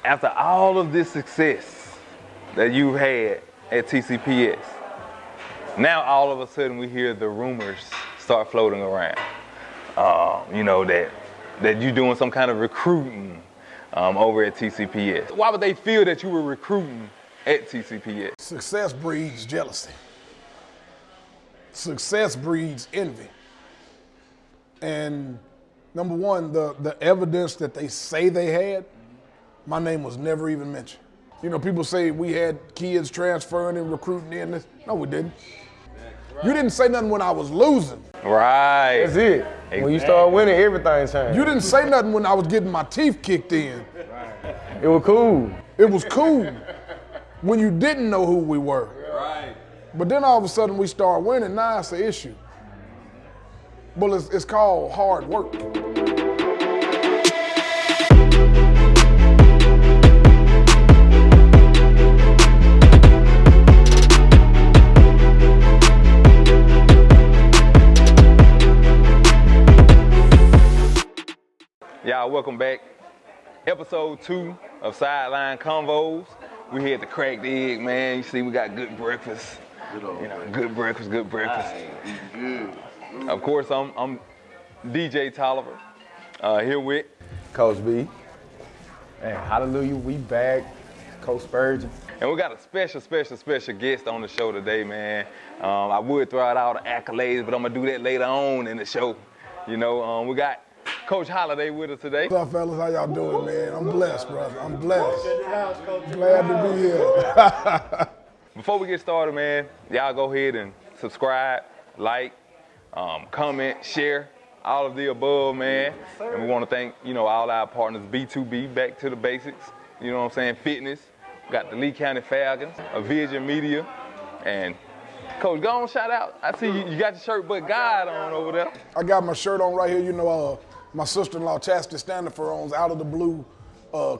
after all of this success that you had at TCPS, now all of a sudden we hear the rumors start floating around. That you're doing some kind of recruiting over at TCPS. Why would they feel that you were recruiting at TCPS? Success breeds jealousy. Success breeds envy. And number one, the evidence that they say they had, my name was never even mentioned. You know, people say we had kids transferring and recruiting in this. No, we didn't. You didn't say nothing when I was losing. Right. That's it. Exactly. When you start winning, everything changes. You didn't say nothing when I was getting my teeth kicked in. It was cool. It was cool when you didn't know who we were. Right. But then all of a sudden we start winning, now it's an issue. Well, it's called hard work. Y'all, welcome back. Episode 2 of Sideline Convos. We here at the Cracked Egg, man. You see, we got good breakfast. Good breakfast. Good. Of course, I'm DJ Tolliver, here with Coach B. And hallelujah, we back. Coach Spurgeon. And we got a special guest on the show today, man. I would throw out all the accolades, but I'm gonna do that later on in the show. We got Coach Holiday with us today. What's up, fellas? How y'all doing, man? I'm blessed, brother. I'm blessed. Glad to be here. Before we get started, man, y'all go ahead and subscribe, like, comment, share, all of the above, man. And we want to thank, all our partners, B2B, Back to the Basics, fitness. We got the Lee County Falcons, a Vision Media, and Coach, go on, shout out. I see you got your shirt but God on over there. I got my shirt on right here. My sister-in-law, Chastity Standifer, owns Out of the Blue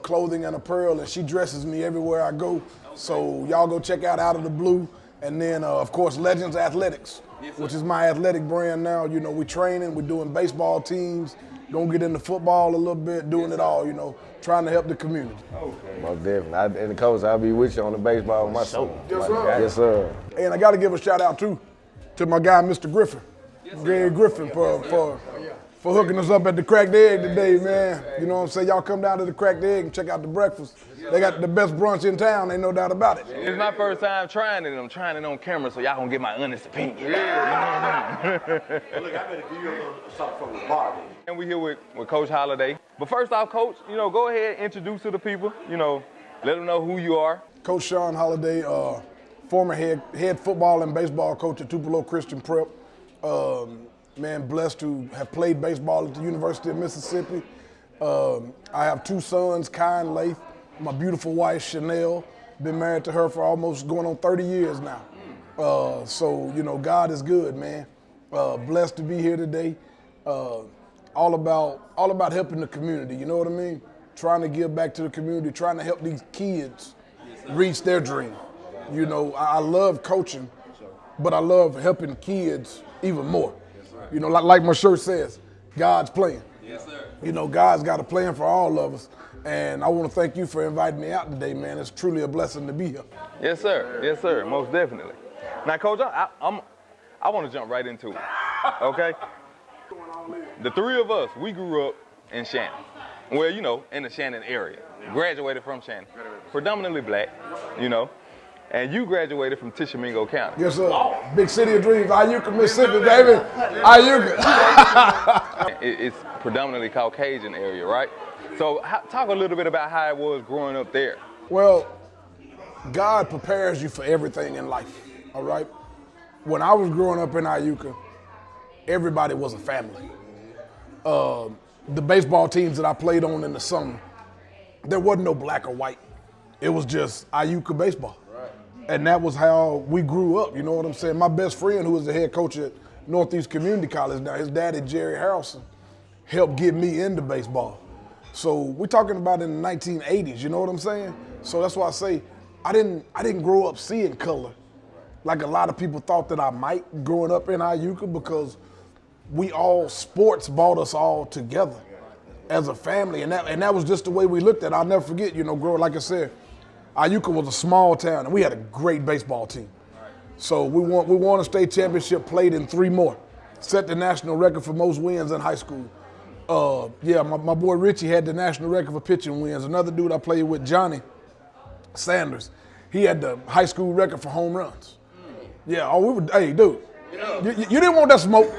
clothing and apparel, and she dresses me everywhere I go. So y'all go check out of the Blue. And then, of course, Legends Athletics, which is my athletic brand now. We training, we're doing baseball teams, gonna get into football a little bit, doing it all, trying to help the community. Okay. Most definitely. And Coach, I'll be with you on the baseball with my son. Yes, sir. Yes, sir. And I got to give a shout out, too, to my guy, Mr. Griffin. Gary Griffin for hooking us up at the Cracked Egg today, man. You know what I'm saying? Y'all come down to the Cracked Egg and check out the breakfast. They got the best brunch in town, ain't no doubt about it. It's my first time trying it, and I'm trying it on camera, so y'all gonna get my honest opinion. Look, I better give you something from the bar. And we here with Coach Holiday. But first off, Coach, go ahead and introduce to the people. Let them know who you are. Coach Shaune Holiday, former head football and baseball coach at Tupelo Christian Prep. Man, blessed to have played baseball at the University of Mississippi. I have 2 sons, Kai and Lath. My beautiful wife, Chanel. Been married to her for almost going on 30 years now. So, God is good, man. Blessed to be here today. All about helping the community, you know what I mean? Trying to give back to the community, trying to help these kids reach their dream. I love coaching, but I love helping kids even more. Like my shirt says, God's plan. Yes, sir. God's got a plan for all of us. And I want to thank you for inviting me out today, man. It's truly a blessing to be here. Yes, sir. Yes, sir. Most definitely. Now, Coach, I want to jump right into it, okay? The 3 of us, we grew up in Shannon. Well, in the Shannon area. Graduated from Shannon. Predominantly black, And you graduated from Tishomingo County. Yes, sir. Big city of dreams, Iuka, Mississippi, baby. Iuka. It's predominantly Caucasian area, right? So talk a little bit about how it was growing up there. Well, God prepares you for everything in life, all right? When I was growing up in Iuka, everybody was a family. The baseball teams that I played on in the summer, there wasn't no black or white. It was just Iuka baseball. And that was how we grew up, you know what I'm saying? My best friend, who was the head coach at Northeast Community College now, his daddy, Jerry Harrelson, helped get me into baseball. So we're talking about in the 1980s, you know what I'm saying? So that's why I say I didn't grow up seeing color like a lot of people thought that I might growing up in Iuka, because sports brought us all together. as a family, and that was just the way we looked at it. I'll never forget, growing, like I said, Iuka was a small town, and we had a great baseball team. So we won a state championship, played in 3 more, set the national record for most wins in high school. My boy Richie had the national record for pitching wins. Another dude I played with, Johnny Sanders, he had the high school record for home runs. Hey, dude. You didn't want that smoke.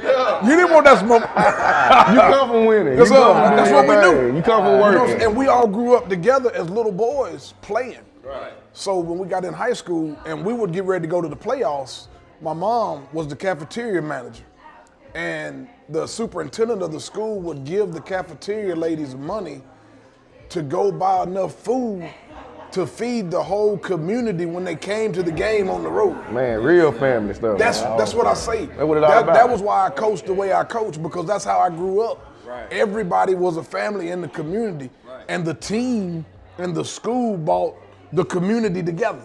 You didn't want that smoke. You come from winning. That's what we do. You come from working. And we all grew up together as little boys playing. Right. So when we got in high school and we would get ready to go to the playoffs, my mom was the cafeteria manager. And the superintendent of the school would give the cafeteria ladies money to go buy enough food to feed the whole community when they came to the game on the road. Man, real family stuff. That's what I say. That's what it's all about. That was why I coached the way I coached, because that's how I grew up. Right. Everybody was a family in the community, and the team and the school brought the community together.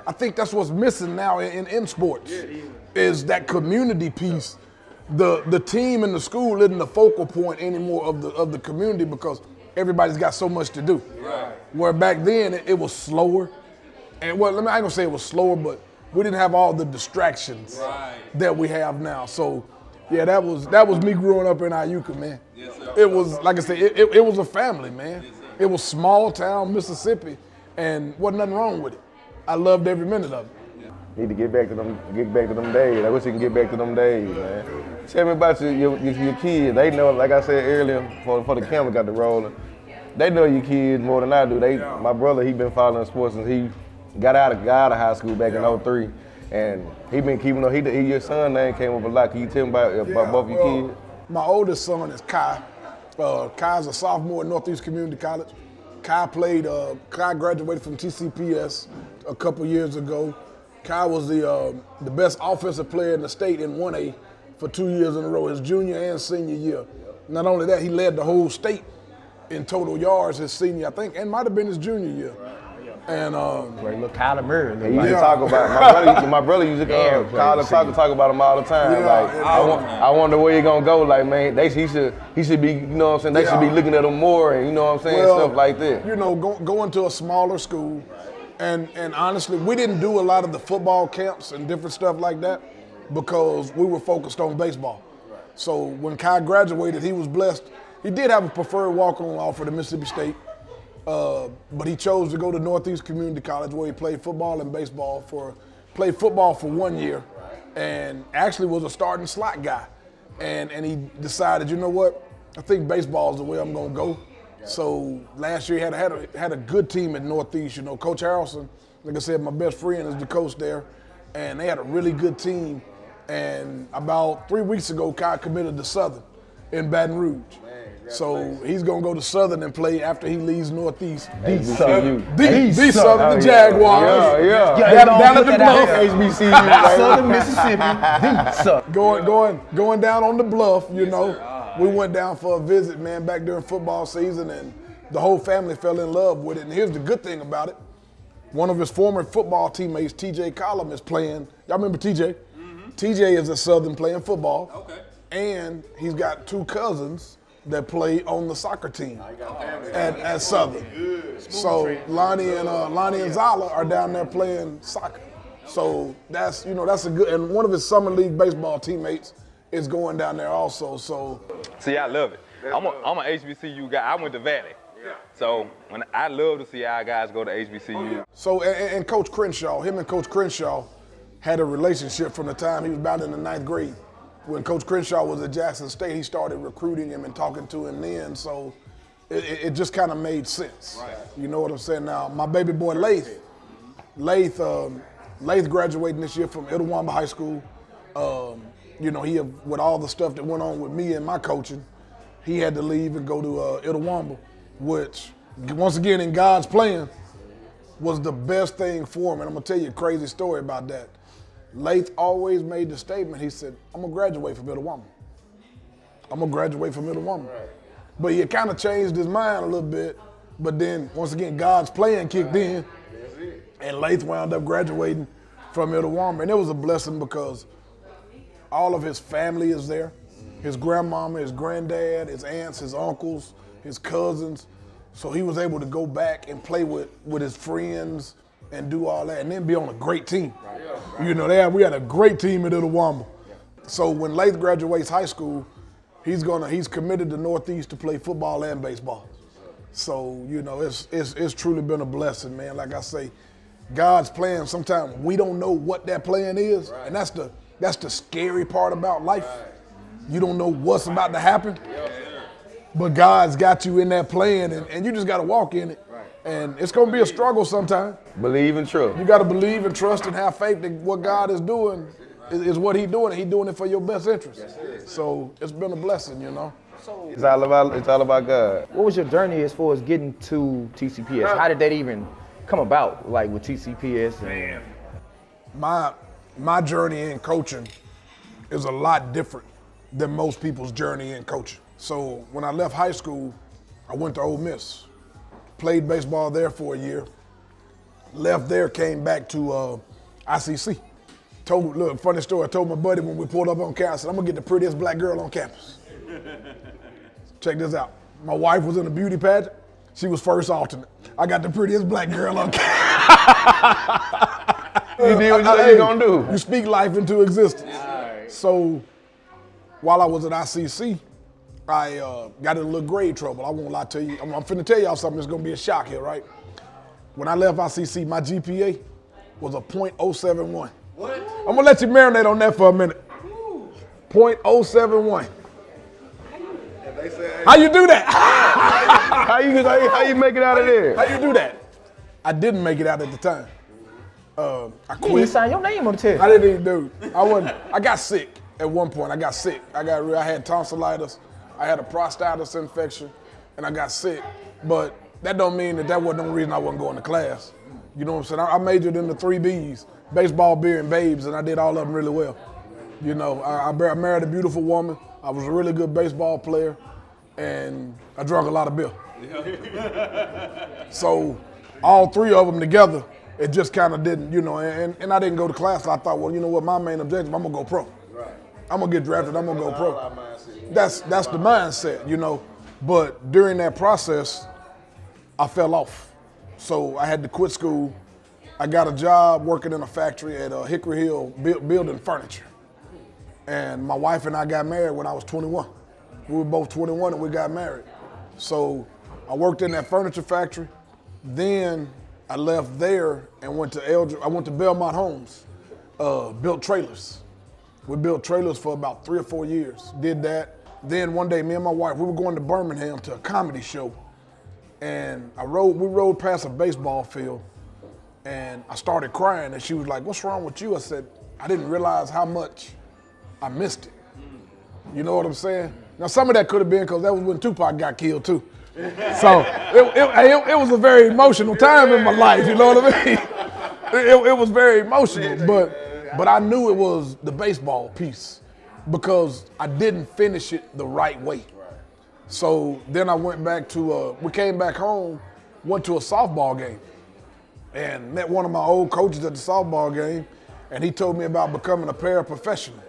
I think that's what's missing now in sports, is that community piece. The team and the school isn't the focal point anymore of the community, because everybody's got so much to do. Right. Where back then it was slower, and I ain't gonna say it was slower, but we didn't have all the distractions that we have now. So, yeah, that was me growing up in Iuka, man. Yes, sir. It was, like I said, it was a family, man. Yes, it was small town Mississippi, and wasn't nothing wrong with it. I loved every minute of it. Need to get back to them days. I wish you can get back to them days, man. Tell me about your kids. They know, like I said earlier, before the camera got to rolling, they know your kids more than I do. My brother, he been following sports since he got out of high school back in '03, and he been keeping up. Your son name came up a lot. Can you tell me about both your kids? My oldest son is Kai. Kai's a sophomore at Northeast Community College. Kai graduated from TCPS a couple years ago. Kai was the best offensive player in the state in 1A for 2 years in a row, his junior and senior year. Not only that, he led the whole state in total yards his senior, I think, and might have been his junior year. And great little Kyler Murray. He used to talk about my brother used to call and talk about him all the time. I wonder where he gonna go. Like, man, he should be, you know what I'm saying? They should be looking at him more, and you know what I'm saying, stuff like that. Going to a smaller school. And honestly, we didn't do a lot of the football camps and different stuff like that because we were focused on baseball. So when Kai graduated, he was blessed. He did have a preferred walk-on offer to Mississippi State, but he chose to go to Northeast Community College, where he played football and baseball played football for 1 year, and actually was a starting slot guy. And he decided, you know what, I think baseball is the way I'm gonna go. So last year he had a good team at Northeast. Coach Harrelson, like I said, my best friend is the coach there, and they had a really good team. And about 3 weeks ago, Kai committed to Southern in Baton Rouge. So he's gonna go to Southern and play after he leaves Northeast. The Southern, the Jaguars. Down at the Bluff. HBCUs. Southern Mississippi. Going down on the Bluff, We went down for a visit, man, back during football season, and the whole family fell in love with it. And here's the good thing about it. One of his former football teammates, TJ Collum, is playing. Y'all remember TJ? Mm-hmm. TJ is at Southern playing football. Okay. And he's got 2 cousins that play on the soccer team at Southern. So Lonnie and Zala are down there playing soccer. So that's a good, and one of his summer league baseball teammates is going down there also. So see, I love it. I'm an HBCU guy. I went to Valley. So I love to see our guys go to HBCU. So and Coach Crenshaw, him and Coach Crenshaw had a relationship from the time he was about in the 9th grade. When Coach Crenshaw was at Jackson State, he started recruiting him and talking to him then. So it just kind of made sense. Right. You know what I'm saying? Now, my baby boy Lath graduating this year from Itawamba High School. He with all the stuff that went on with me and my coaching, he had to leave and go to Itawamba, which, once again, in God's plan, was the best thing for him. And I'm gonna tell you a crazy story about that. Lath always made the statement, he said, I'm gonna graduate from Itawamba. Right. But he had kind of changed his mind a little bit, but then, once again, God's plan kicked in, and Lath wound up graduating from Itawamba. And it was a blessing because all of his family is there. His grandmama, his granddad, his aunts, his uncles, his cousins. So he was able to go back and play with his friends and do all that, and then be on a great team. You know, we had a great team at Itawamba. So when Lath graduates high school, he's committed to Northeast to play football and baseball. So, you know, it's truly been a blessing, man. Like I say, God's plan, sometimes we don't know what that plan is, and that's the scary part about life. You don't know what's about to happen, but God's got you in that plan, and you just got to walk in it. And it's going to be a struggle sometimes. Believe and trust. You got to believe and trust and have faith that what God is doing is what He's doing, and He's doing it for your best interest. So it's been a blessing, you know. It's all about God. What was your journey as far as getting to TCPS? How did that even come about, like with TCPS? And My journey in coaching is a lot different than most people's journey in coaching. So when I left high school, I went to Ole Miss, played baseball there for a year, left there, came back to ICC. Look, funny story, I told my buddy when we pulled up on campus, I said, I'm gonna get the prettiest black girl on campus. Check this out. My wife was in a beauty pageant. She was first alternate. I got the prettiest black girl on campus. You did what you gonna do. You speak life into existence. So while I was at ICC, I got in a little grade trouble. I won't lie to you. I'm finna tell y'all something that's gonna be a shock here, right? When I left ICC, my GPA was a .071. What? I'm gonna let you marinate on that for a minute. .071. How you do that? How you make it out of there? How you do that? I didn't make it out at the time. I you quit. didn't sign your name on the test. I didn't even do it. I got sick at one point. I got sick. I had tonsillitis. I had a prostatitis infection, and I got sick. But that don't mean that wasn't the reason I wasn't going to class. You know what I'm saying? I majored in the 3 Bs, baseball, beer, and babes, and I did all of them really well. You know, I married a beautiful woman. I was a really good baseball player, and I drank a lot of beer. So all 3 of them together, it just kind of didn't, you know, and I didn't go to class. So I thought, well, you know what, my main objective, I'm going to go pro. I'm going to get drafted, I'm going to go pro. That's the mindset, you know. But during that process, I fell off. So I had to quit school. I got a job working in a factory at Hickory Hill building furniture. And my wife and I got married when I was 21. We were both 21 and we got married. So I worked in that furniture factory. Then I left there and went to Belmont Homes, built trailers. We built trailers for about 3 or 4 years, did that. Then one day, me and my wife, we were going to Birmingham to a comedy show. And we rode past a baseball field, and I started crying, and she was like, "What's wrong with you?" I said, "I didn't realize how much I missed it." You know what I'm saying? Now, some of that could have been because that was when Tupac got killed too. So it was a very emotional time in my life, you know what I mean? It was very emotional, but I knew it was the baseball piece because I didn't finish it the right way. So then I went back we came back home, went to a softball game, and met one of my old coaches at the softball game, and he told me about becoming a paraprofessional.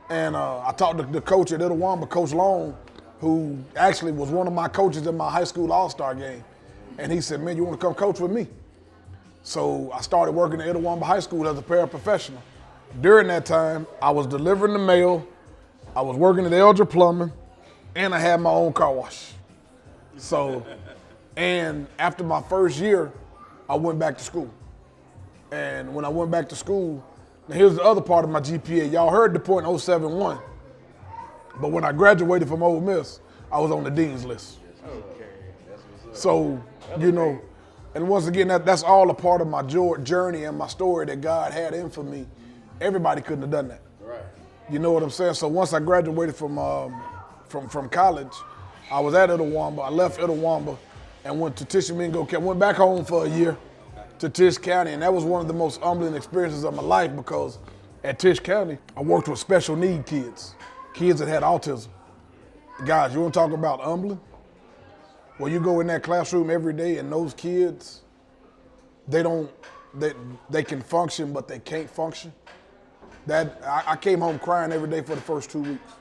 And I talked to the coach at Itawamba, Coach Long, who actually was one of my coaches in my high school all-star game. And he said, "Man, you want to come coach with me?" So I started working at Itawamba High School as a paraprofessional. During that time, I was delivering the mail, I was working at Elger Plumbing, and I had my own car wash. So, and after my first year, I went back to school. And when I went back to school, now here's the other part of my GPA. Y'all heard the .071, but when I graduated from Ole Miss, I was on the dean's list. So, you know, and once again, that's all a part of my journey and my story that God had in for me. Everybody couldn't have done that. You know what I'm saying? So once I graduated from college, I was at Itawamba. I left Itawamba and went to Tishomingo County. Went back home for a year to Tisch County, and that was one of the most humbling experiences of my life because at Tisch County, I worked with special need kids that had autism. Guys, you want to talk about humbling? Well, you go in that classroom every day, and those kids, they can function, but they can't function. I came home crying every day for the first 2 weeks.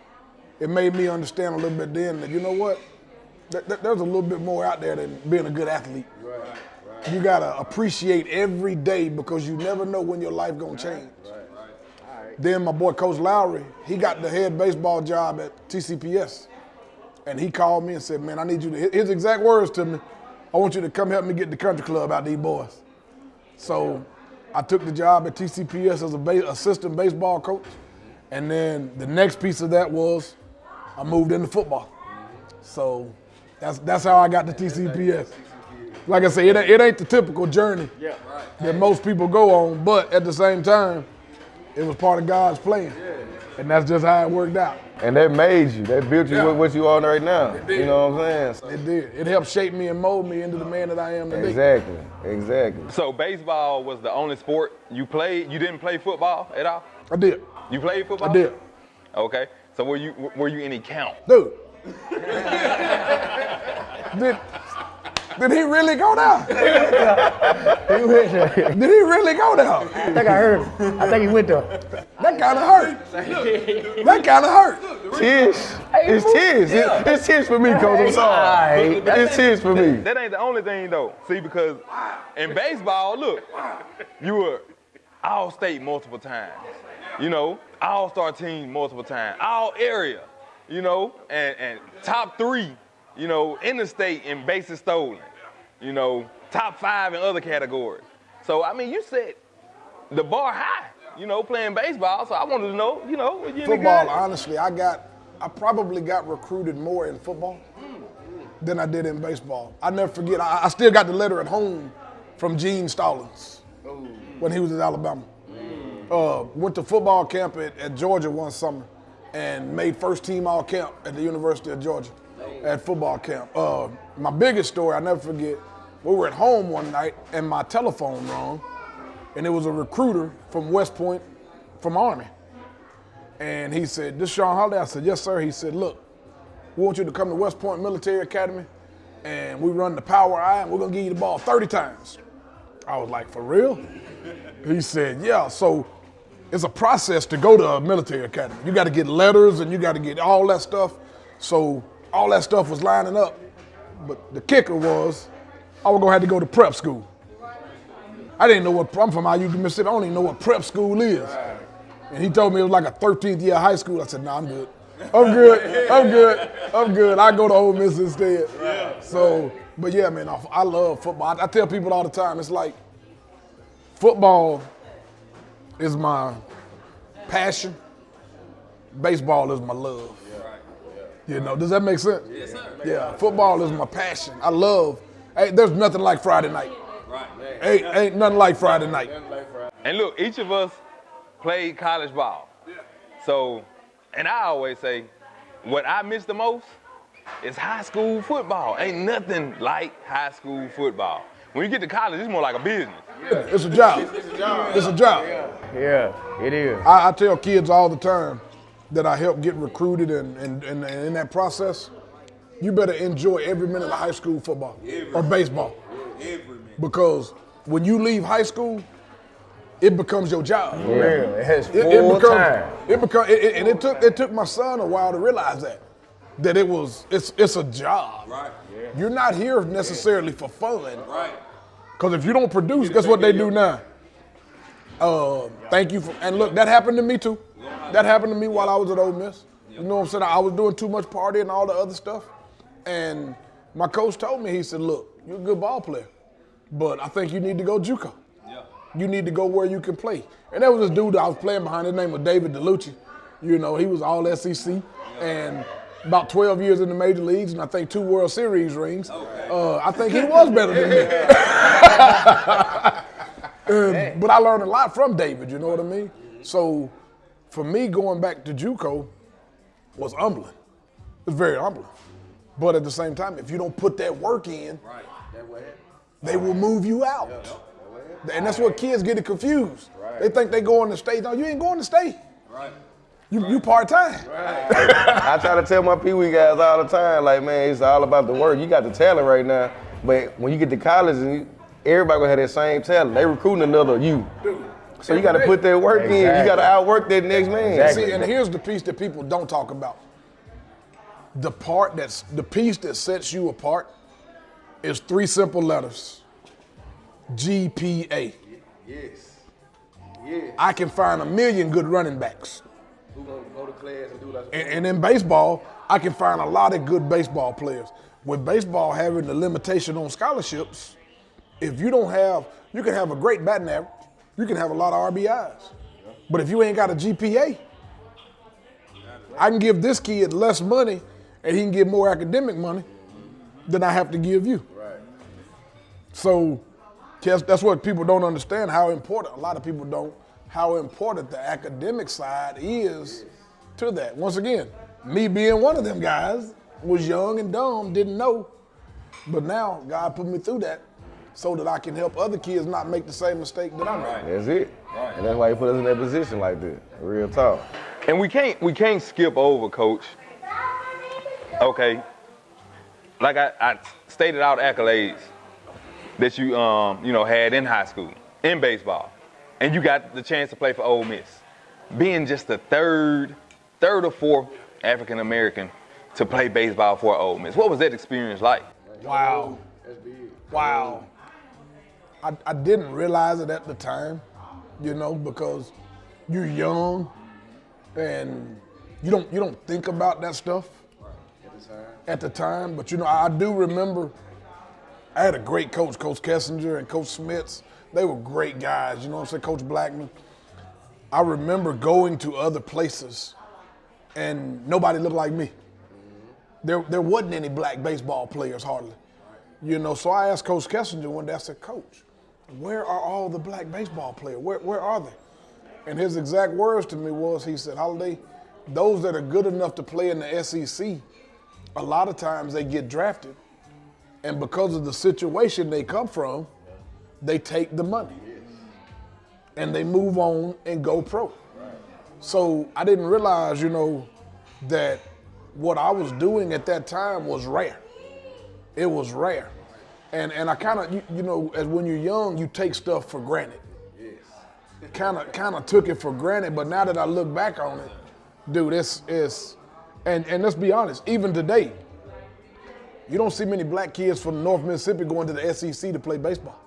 It made me understand a little bit then that, you know what? there's a little bit more out there than being a good athlete. You gotta appreciate every day because you never know when your life gonna change. Then my boy Coach Lowry, he got the head baseball job at TCPS. And he called me and said, man, I need you to, his exact words to me, I want you to come help me get the country club out these boys. So I took the job at TCPS as a assistant baseball coach. And then the next piece of that was I moved into football. So that's how I got to TCPS. Like I say, it ain't the typical journey that most people go on, but at the same time, it was part of God's plan. And that's just how it worked out. And that made you, that built you with what you are right now. You know what I'm saying? It did. It helped shape me and mold me into the man that I am today. Exactly. So baseball was the only sport you played? You didn't play football at all? I did. You played football? I did. Okay. So were you any count? Dude. Did he really go down? Did he really go down? I think I heard him. I think he went there. That kind of hurt. That kind of hurt. Tears. It's tears. It's tears for me, Coach. I'm sorry. It's tears for me. That ain't the only thing, though. See, because in baseball, look, you were all-state multiple times. You know, all-star team multiple times. All area, you know, and top 3. You know, in the state in bases stolen, you know, top 5 in other categories. So, I mean, you set the bar high, you know, playing baseball. So I wanted to know, you know, you football, honestly, I probably got recruited more in football than I did in baseball. I never forget, I still got the letter at home from Gene Stallings when he was at Alabama. Went to football camp at Georgia one summer and made first team all camp at the University of Georgia. At football camp. My biggest story, I never forget, we were at home one night and my telephone rang, and it was a recruiter from West Point from Army. And he said, this Shaune Holiday? I said, yes, sir. He said, look, we want you to come to West Point Military Academy, and we run the power eye, and we're going to give you the ball 30 times. I was like, for real? He said, yeah. So it's a process to go to a military academy. You got to get letters, and you got to get all that stuff. So all that stuff was lining up, but the kicker was I was gonna have to go to prep school. I didn't know what, I'm from Iuka, Mississippi, I don't even know what prep school is. And he told me it was like a 13th year high school. I said, nah, I'm good. I'm good. I go to Ole Miss instead. So, but yeah, man, I love football. I tell people all the time, it's like football is my passion, baseball is my love. You know, does that make sense? Yes, sir. Yeah, football is my passion. I love, there's nothing like Friday night. Right. Ain't nothing like Friday night. And look, each of us played college ball. So, and I always say, what I miss the most is high school football. Ain't nothing like high school football. When you get to college, it's more like a business. It's a job. It's a job. Yeah, it is. I tell kids all the time that I help get recruited and in that process, you better enjoy every minute of high school football or baseball. Because when you leave high school, it becomes your job. Yeah, it has full time. It took my son a while to realize that it's a job. Right. Yeah. You're not here necessarily for fun. Right. Because if you don't produce, guess what they do now? Thank you for, and look, that happened to me too. That happened to me while I was at Ole Miss. You know what I'm saying? I was doing too much partying and all the other stuff. And my coach told me, he said, look, you're a good ball player, but I think you need to go JUCO. Yeah. You need to go where you can play. And there was this dude that I was playing behind, his name was David DeLucci. You know, he was all SEC and about 12 years in the major leagues and I think 2 World Series rings. Okay. I think he was better than me. But I learned a lot from David, you know what I mean? So for me, going back to JUCO was humbling. It was very humbling. But at the same time, if you don't put that work in, they will move you out. And that's what kids get it confused. They think they go in the state. No, you ain't going to state. You part-time. I try to tell my Pee Wee guys all the time, like, man, it's all about the work. You got the talent right now, but when you get to college, everybody gonna have that same talent. They recruiting another you. So you got to put that work in. You got to outwork that next man. See, and here's the piece that people don't talk about. the piece that sets you apart is 3 simple letters. GPA. Yes. I can find 1 million good running backs. Who gonna go to class and do that? And in baseball, I can find a lot of good baseball players. With baseball having the limitation on scholarships, if you don't have, you can have a great batting average, you can have a lot of RBIs. But if you ain't got a GPA, I can give this kid less money and he can get more academic money than I have to give you. Right. So that's what people don't understand, how important, a lot of people don't, how important the academic side is to that. Once again, me being one of them guys, was young and dumb, didn't know, but now God put me through that so that I can help other kids not make the same mistake that I made. That's it. Right. And that's why he put us in that position like that. Real talk. And we can't skip over, Coach. Okay, like I stated out accolades that you had in high school in baseball, and you got the chance to play for Ole Miss, being just the third or fourth African American to play baseball for Ole Miss. What was that experience like? Wow. Wow. I didn't realize it at the time, because you're young and you don't think about that stuff at the time. But I do remember I had a great coach, Coach Kessinger and Coach Smits. They were great guys, you know what I'm saying, Coach Blackman. I remember going to other places and nobody looked like me. There wasn't any black baseball players hardly. So I asked Coach Kessinger one day, I said, Coach, where are all the black baseball players? Where are they? And his exact words to me was, he said, Holiday, those that are good enough to play in the SEC, a lot of times they get drafted. And because of the situation they come from, they take the money. And they move on and go pro. So I didn't realize, that what I was doing at that time was rare. It was rare. And I kind of, as when you're young, you take stuff for granted. Kind of took it for granted, but now that I look back on it, dude, and let's be honest, even today, you don't see many black kids from North Mississippi going to the SEC to play baseball.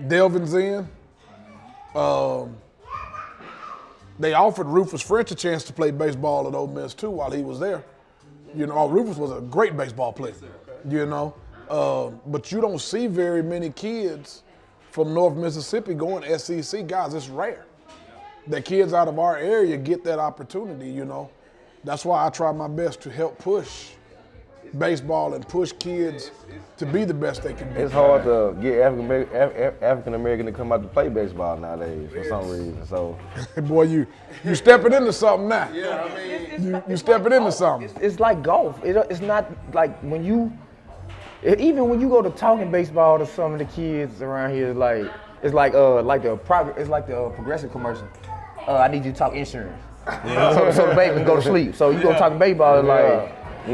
Delvin's in. They offered Rufus French a chance to play baseball at Ole Miss too while he was there. Rufus was a great baseball player, but you don't see very many kids from North Mississippi going SEC. Guys, it's rare that kids out of our area get that opportunity, That's why I try my best to help push baseball and push kids to be the best they can be. It's hard to get African American to come out to play baseball nowadays for some reason. So, boy, you stepping into something now. Yeah, I mean, you stepping into something. It's like golf. It's not like even when you go to talking baseball to some of the kids around here, it's like the Progressive commercial. I need you to talk insurance. So the baby can go to sleep. So you go talking baseball, and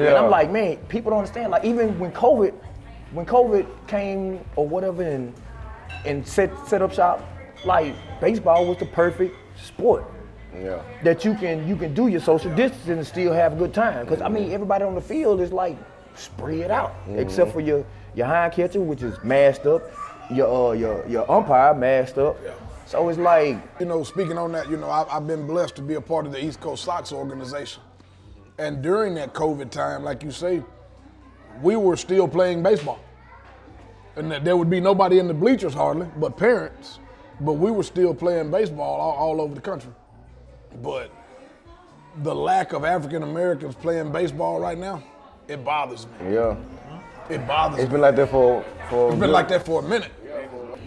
I'm like, man, people don't understand. Like even when COVID came or whatever and set up shop, like baseball was the perfect sport. Yeah. That you can do your social distancing and still have a good time. Because I mean everybody on the field is like spread out, except for your hind catcher, which is masked up, your umpire masked up. Yeah. So it's like, speaking on that, I've been blessed to be a part of the East Coast Sox organization. And during that COVID time, like you say, we were still playing baseball. And there would be nobody in the bleachers hardly, but parents. But we were still playing baseball all over the country. But the lack of African Americans playing baseball right now, it bothers me. Yeah. It bothers me. It's been like that for It's been like that for a minute.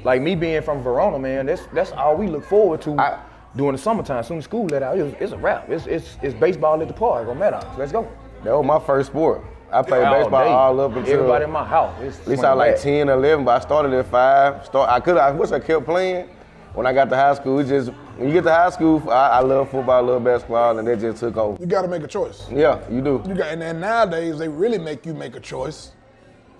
Like me being from Verona, man, that's all we look forward to during the summertime. Soon as school let out, it's a wrap. It's baseball at the park on Maddox. Let's go. That was my first sport. I played baseball all up until everybody in my house. At least I was like 10, 11, but I started at 5. I wish I kept playing. When I got to high school, when you get to high school, I love football, I love basketball, and that just took over. You got to make a choice. Yeah, you do. And nowadays, they really make you make a choice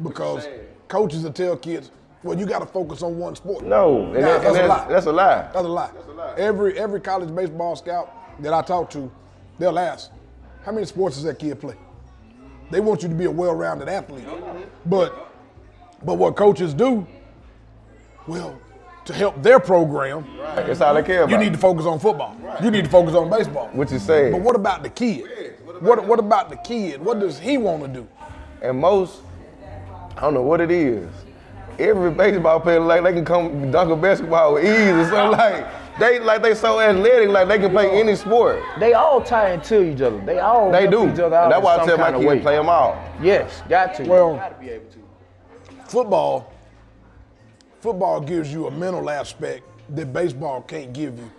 because coaches will tell kids, well, you got to focus on one sport. No, that's a lie. That's a lie. Every college baseball scout that I talk to, they'll ask, how many sports does that kid play? They want you to be a well-rounded athlete. But what coaches do, well, to help their program, That's all they care about. you need to focus on football. You need to focus on baseball. What you say. But what about the kid? What about the kid? What does he want to do? And most, I don't know what it is. Every baseball player, like they can come dunk a basketball with ease or something they so athletic, like they can play any sport. They all tie into each other. They all They help do. each other out And that's why I in tell some my kind of kids way. play them all. Yes, got to. Well, Got to be able to. Football gives you a mental aspect that baseball can't give you.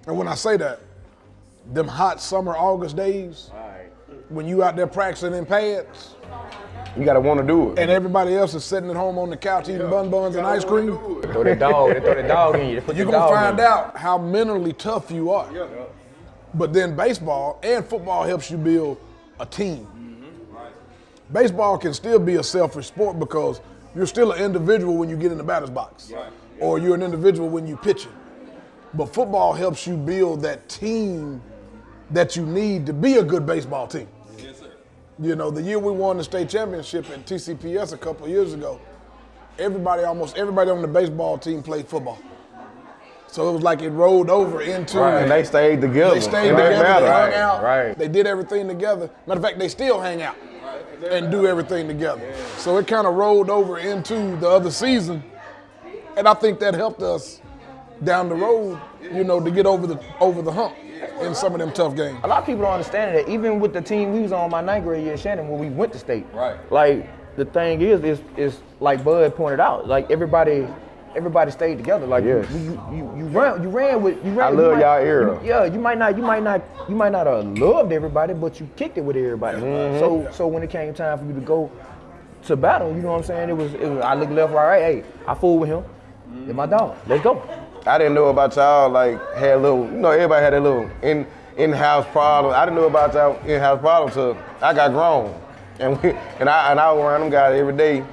And when I say that, them hot summer August days, when you out there practicing in pads, You gotta want to do it. and everybody else is sitting at home on the couch eating buns and ice cream, Throw that dog. They throw the dog in you. They put you're the gonna dog find in you. out how mentally tough you are. But then baseball and football helps you build a team. Baseball can still be a selfish sport because you're still an individual when you get in the batter's box, or you're an individual when you pitching. But football helps you build that team that you need to be a good baseball team. Yes, sir. You know, the year we won the state championship at TCPS a couple of years ago, almost everybody on the baseball team played football. So it was like it rolled over into. And they stayed together. They stayed It didn't together, they matter. hung out, Right. they did everything together. Matter of fact, they still hang out and do everything together. So it kind of rolled over into the other season, and I think that helped us down the road, you know, to get over the hump in some of them tough games. A lot of people don't understand that even with the team we was on my ninth grade year at Shannon when we went to state. Right. Like the thing is like Bud pointed out, like everybody stayed together. Like Yes. you ran with. I love y'all era. You might not have loved everybody, but you kicked it with everybody. So when it came time for you to go to battle, you know what I'm saying? It was I look left, right. Hey, I fool with him. It's my dog. Let's go. I didn't know about y'all, like, had little, you know, everybody had a little in-house problem. I didn't know about y'all in-house problem till I got grown. And I was around them guys every day,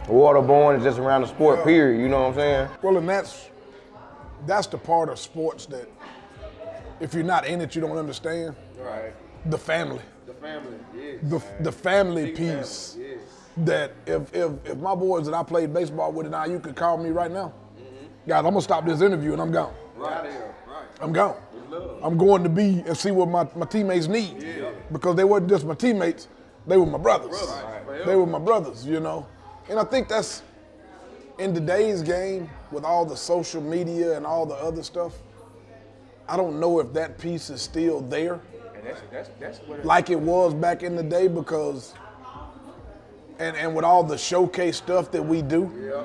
waterborne and just around the sport, period, you know what I'm saying? Well, and that's the part of sports that if you're not in it, you don't understand. Right. The family. The family, yes. The family piece. Yes. That if my boys that I played baseball with and you could call me right now, guys, I'm gonna stop this interview and I'm gone. Right. I'm gone. I'm going to be and see what my teammates need. Because they weren't just my teammates, they were my brothers. They were my brothers, you know. And I think that's, in today's game, with all the social media and all the other stuff, I don't know if that piece is still there. And that's what Like it was back in the day, because and with all the showcase stuff that we do,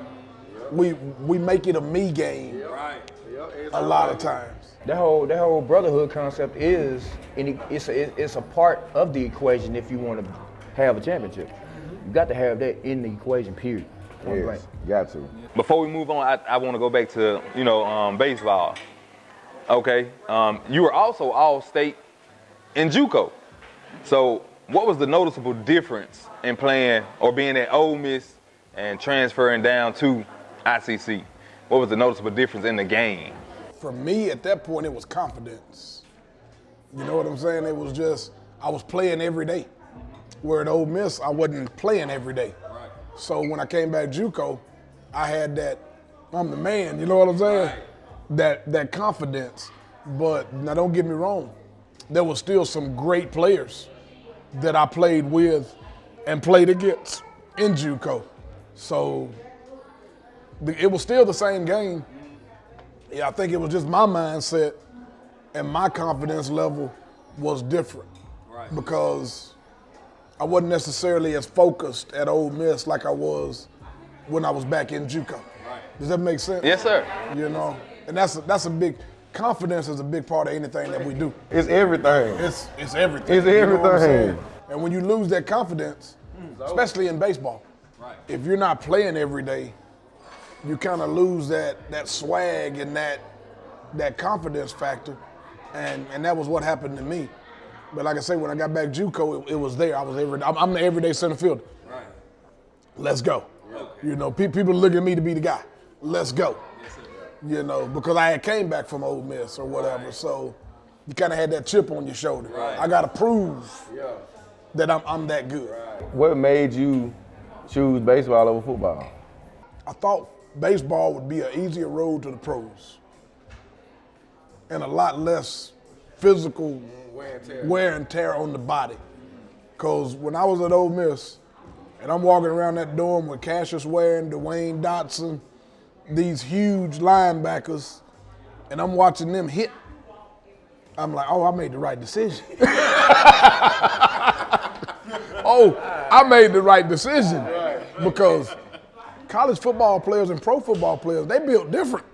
we make it a me game a lot of times. That whole brotherhood concept it's a part of the equation if you want to have a championship. You got to have that in the equation, period. Point blank. Got to. Before we move on, I want to go back to, baseball. Okay, you were also All-State in JUCO. So what was the noticeable difference in playing or being at Ole Miss and transferring down to ICC? What was the noticeable difference in the game? For me, at that point, it was confidence. You know what I'm saying? It was just, I was playing every day. Where at Ole Miss, I wasn't playing every day. Right. So when I came back JUCO, I had that, I'm the man, you know what I'm saying? Right. That confidence. But now don't get me wrong, there was still some great players that I played with and played against in JUCO. So it was still the same game. Yeah, I think it was just my mindset and my confidence level was different. Right. Because I wasn't necessarily as focused at Ole Miss like I was when I was back in JUCO. Right. Does that make sense? Yes, sir. You know, and that's a big, confidence is a big part of anything that we do. It's everything. It's everything. It's you know what I'm everything. saying? And when you lose that confidence, especially in baseball, if you're not playing every day, you kind of lose that swag and that confidence factor, and that was what happened to me. But like I say, when I got back JUCO, it was there. I'm the everyday center fielder. Right. Let's go. Okay. You know, people look at me to be the guy. Let's go. Yes, sir. You know, because I had came back from Ole Miss or whatever, so you kind of had that chip on your shoulder. Right. I got to prove that I'm that good. What made you choose baseball over football? I thought baseball would be an easier road to the pros and a lot less physical wear and tear on the body. Because when I was at Ole Miss and I'm walking around that dorm with Cassius Ware and Dwayne Dotson, these huge linebackers, and I'm watching them hit, I'm like, oh, I made the right decision. Oh, I made the right decision. Because college football players and pro football players, they built different.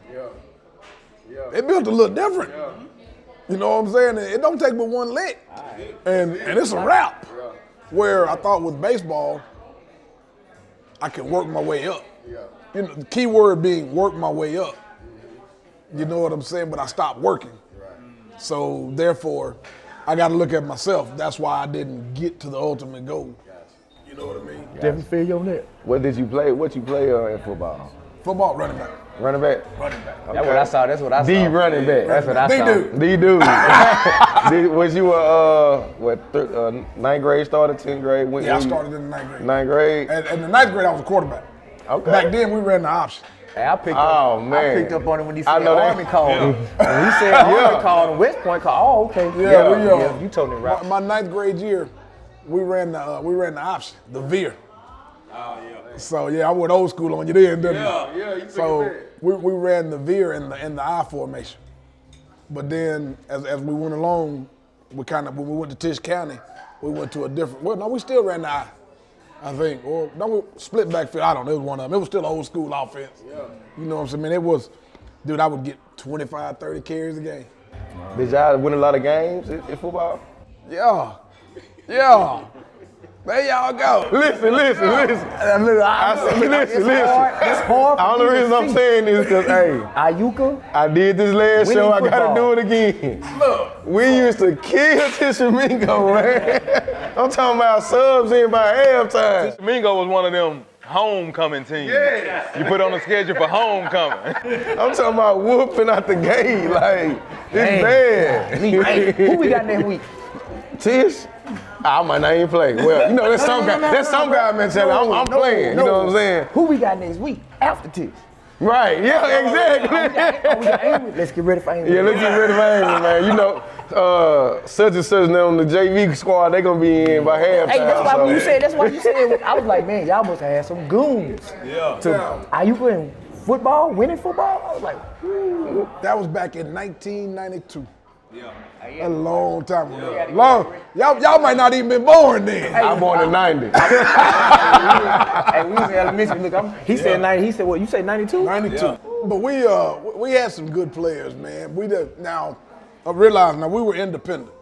They built a little different. You know what I'm saying? It don't take but one lick. And it's a wrap. Where I thought with baseball, I could work my way up. You know, the key word being work my way up. You know what I'm saying? But I stopped working. So therefore, I got to look at myself. That's why I didn't get to the ultimate goal. You know what I mean? Definitely feel your net. What did you play? What you play in football? Football, running back. Running back? Running back. Okay. That's what I saw. That's what I saw. D running back. That's what I saw. D-dude. Was you ninth grade started, 10th grade? Yeah, I started in the ninth grade. Ninth grade? And the ninth grade, I was a quarterback. Okay. Back then, we ran the option. Hey, I picked Oh, man. I picked up on it when he said I know that. Army called him. When he said Army called him, West Point called. Oh, okay. Yeah, you told me right. My ninth grade year, we ran the option, the veer. Oh yeah. So yeah, I went old school on you then, didn't I? Yeah, you took So it we ran the veer in the I formation. But then as we went along, when we went to Tisch County, we went to a different. Well, no, we still ran the I think. Or no, we split backfield. I don't know. It was one of them. It was still an old school offense. Yeah. You know what I'm saying? Man, it was, dude. I would get 25, 30 carries a game. Did y'all win a lot of games in football? Yeah. There y'all go. Listen. That's hard. The only reason I'm saying this is because, hey, Iuka. I did this last Winning show. I got to football. do it again. Look, we used to kill Tishomingo, man. I'm talking about subs in by halftime. Mingo was one of them homecoming teams. Yeah. You put on the schedule for homecoming. I'm talking about whooping out the gate. Like, it's bad. Hey, who we got next week? Tish? I might not even play. Well, you know, there's some guy mentality. I'm playing. You know what I'm saying? Who we got next week after Tish? Right. Yeah, exactly. Let's get ready for Amy. Yeah, let's get ready for Amy, man. You know, such and such now on the JV squad, they gonna be in by halftime. Hey, that's why when you said. I was like, man, y'all must have had some goons. Are you playing football, winning football? I was like, That was back in 1992. A long time ago. Y'all might not even been born then. I'm born in 90. Hey, we was in elementary. Look, he said 90. He said what? You say 92? 92. Yeah. But we had some good players, man. Now I realize now we were independent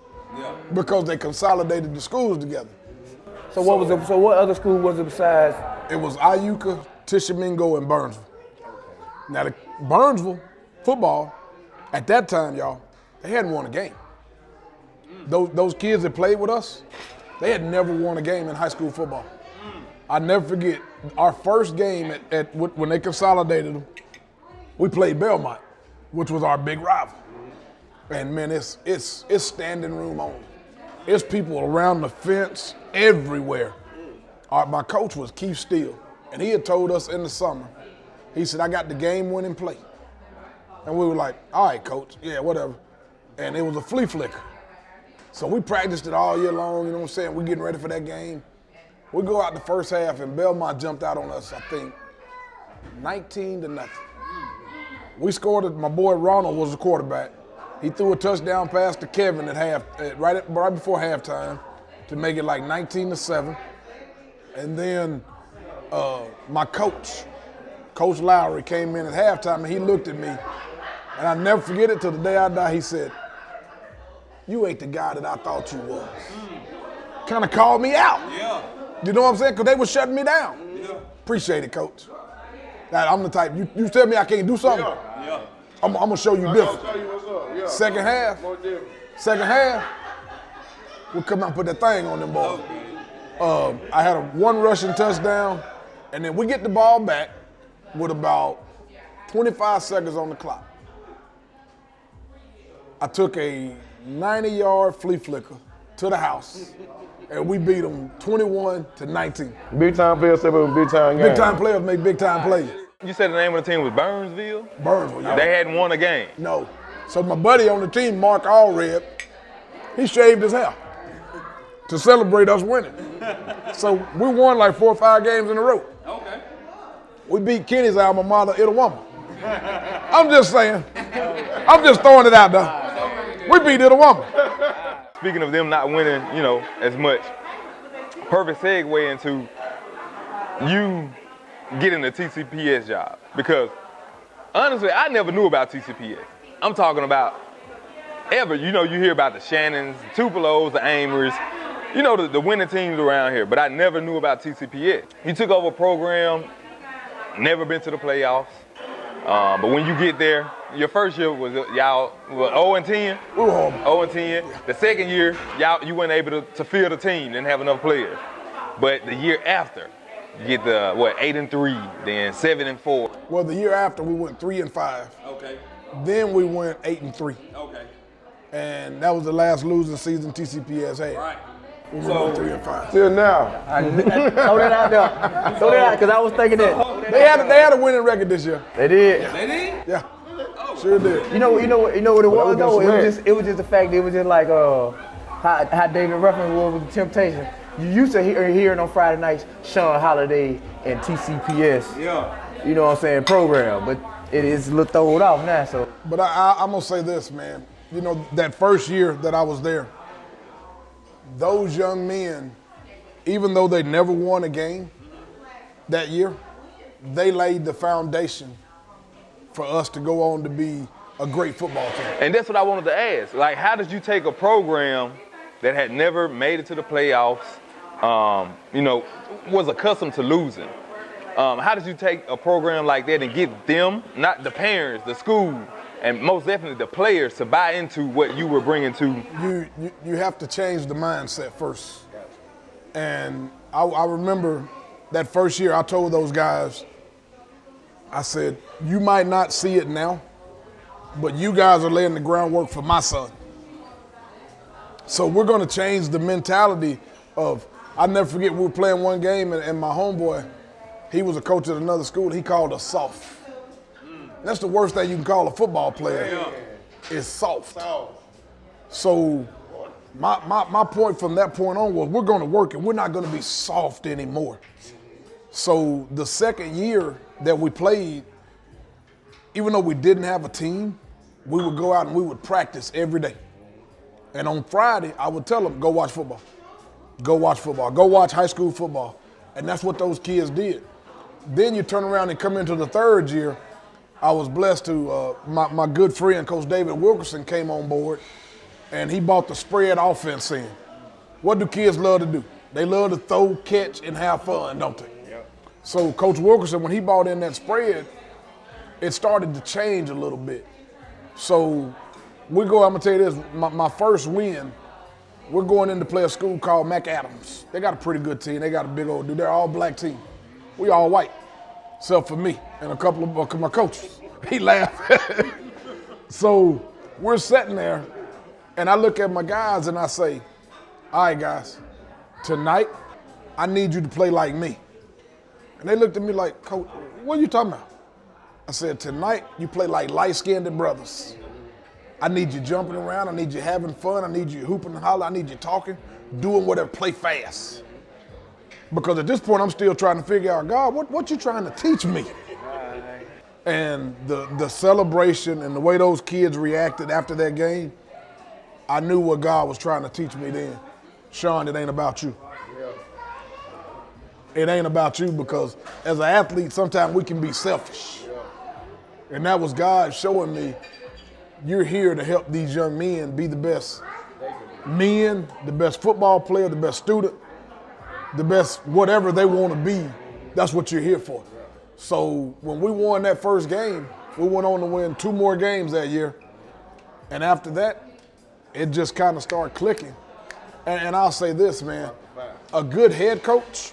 because they consolidated the schools together. So what other school was it besides? It was Iuka, Tishomingo, and Burnsville. Now the Burnsville football at that time, y'all, they hadn't won a game. Those kids that played with us, they had never won a game in high school football. I never forget our first game when they consolidated them. We played Belmont, which was our big rival. And man, it's standing room only. It's people around the fence everywhere. My coach was Keith Steele, and he had told us in the summer. He said, "I got the game-winning play," and we were like, "All right, coach, yeah, whatever." And it was a flea flicker. So we practiced it all year long, you know what I'm saying? We're getting ready for that game. We go out the first half, and Belmont jumped out on us, I think, 19-0. We scored, my boy Ronald was the quarterback. He threw a touchdown pass to Kevin right before halftime to make it like 19-7. And then my coach, Coach Lowry, came in at halftime, and he looked at me, and I'll never forget it till the day I die. He said, "You ain't the guy that I thought you was." Kind of called me out. Yeah. You know what I'm saying? Because they were shutting me down. Yeah. Appreciate it, Coach. That I'm the type, you tell me I can't do something, I'm going to show you different. I'll tell you what's up. Yeah. Second half, we'll come out and put that thing on them boys. I had one rushing touchdown, and then we get the ball back with about 25 seconds on the clock. I took a 90-yard flea flicker to the house and we beat them 21-19. Big time players step up in big time games. Big time players make big time plays. You said the name of the team was Burnsville? Burnsville, yeah. They hadn't won a game. No. So my buddy on the team, Mark Allred, he shaved his hair to celebrate us winning. So we won like 4 or 5 games in a row. Okay. We beat Kenny's alma mater, Itawamba. I'm just saying. I'm just throwing it out there. We beat Itawamba. Speaking of them not winning, as much, perfect segue into you getting a TCPS job. Because honestly, I never knew about TCPS. I'm talking about ever. You hear about the Shannons, the Tupelos, the Amers, the winning teams around here. But I never knew about TCPS. You took over a program, never been to the playoffs. But when you get there, your first year was y'all 0-10? We were horrible. 0-10. The second year, you weren't able to field a team, didn't have enough players. But the year after, you get the 8-3, then 7-4. Well, the year after we went 3-5. Okay. Then we went 8-3. Okay. And that was the last losing season TCPS had. Right. We went 3-5. Till now. Throw that out there. Throw that out, because I was thinking that. They had a winning record this year. They did. They did? Yeah. Sure did. You know what it was though? Well, It was just the fact that it was just like how David Ruffin was with the Temptation. You used to hearing on Friday nights Shaune Holiday and TCPS. Yeah. You know what I'm saying, program, but it is a little thrown off now. So. But I'm gonna say this, man. That first year that I was there, those young men, even though they never won a game that year, they laid the foundation for us to go on to be a great football team. And that's what I wanted to ask. Like, how did you take a program that had never made it to the playoffs, was accustomed to losing? How did you take a program like that and get them, not the parents, the school, and most definitely the players, to buy into what you were bringing to? You have to change the mindset first. And I remember that first year I told those guys, I said, you might not see it now, but you guys are laying the groundwork for my son. So we're going to change the mentality of, I'll never forget, we were playing one game and my homeboy, he was a coach at another school, he called us soft. That's the worst thing you can call a football player, is soft. So my point from that point on was, we're going to work and we're not going to be soft anymore. So the second year that we played, even though we didn't have a team, we would go out and we would practice every day. And on Friday, I would tell them, go watch football. Go watch football. Go watch high school football. And that's what those kids did. Then you turn around and come into the third year. I was blessed to, my good friend, Coach David Wilkerson, came on board, and he brought the spread offense in. What do kids love to do? They love to throw, catch, and have fun, don't they? Yep. So Coach Wilkerson, when he brought in that spread, it started to change a little bit. So I'm gonna tell you this, my first win, we're going in to play a school called McAdams. They got a pretty good team. They got a big old dude. They're all black team. We all white, except for me and a couple of my coaches. He laughed. So we're sitting there, and I look at my guys and I say, all right, guys, tonight I need you to play like me. And they looked at me like, Coach, what are you talking about? I said, tonight you play like light-skinned brothers. I need you jumping around. I need you having fun. I need you hooping and hollering. I need you talking, doing whatever, play fast. Because at this point, I'm still trying to figure out, God, what you trying to teach me? And the celebration and the way those kids reacted after that game, I knew what God was trying to teach me then. Shaune, it ain't about you. It ain't about you, because as an athlete, sometimes we can be selfish. And that was God showing me, you're here to help these young men be the best men, the best football player, the best student, the best whatever they want to be. That's what you're here for. So when we won that first game, we went on to win 2 more games that year. And after that, it just kind of started clicking. And I'll say this, man, a good head coach,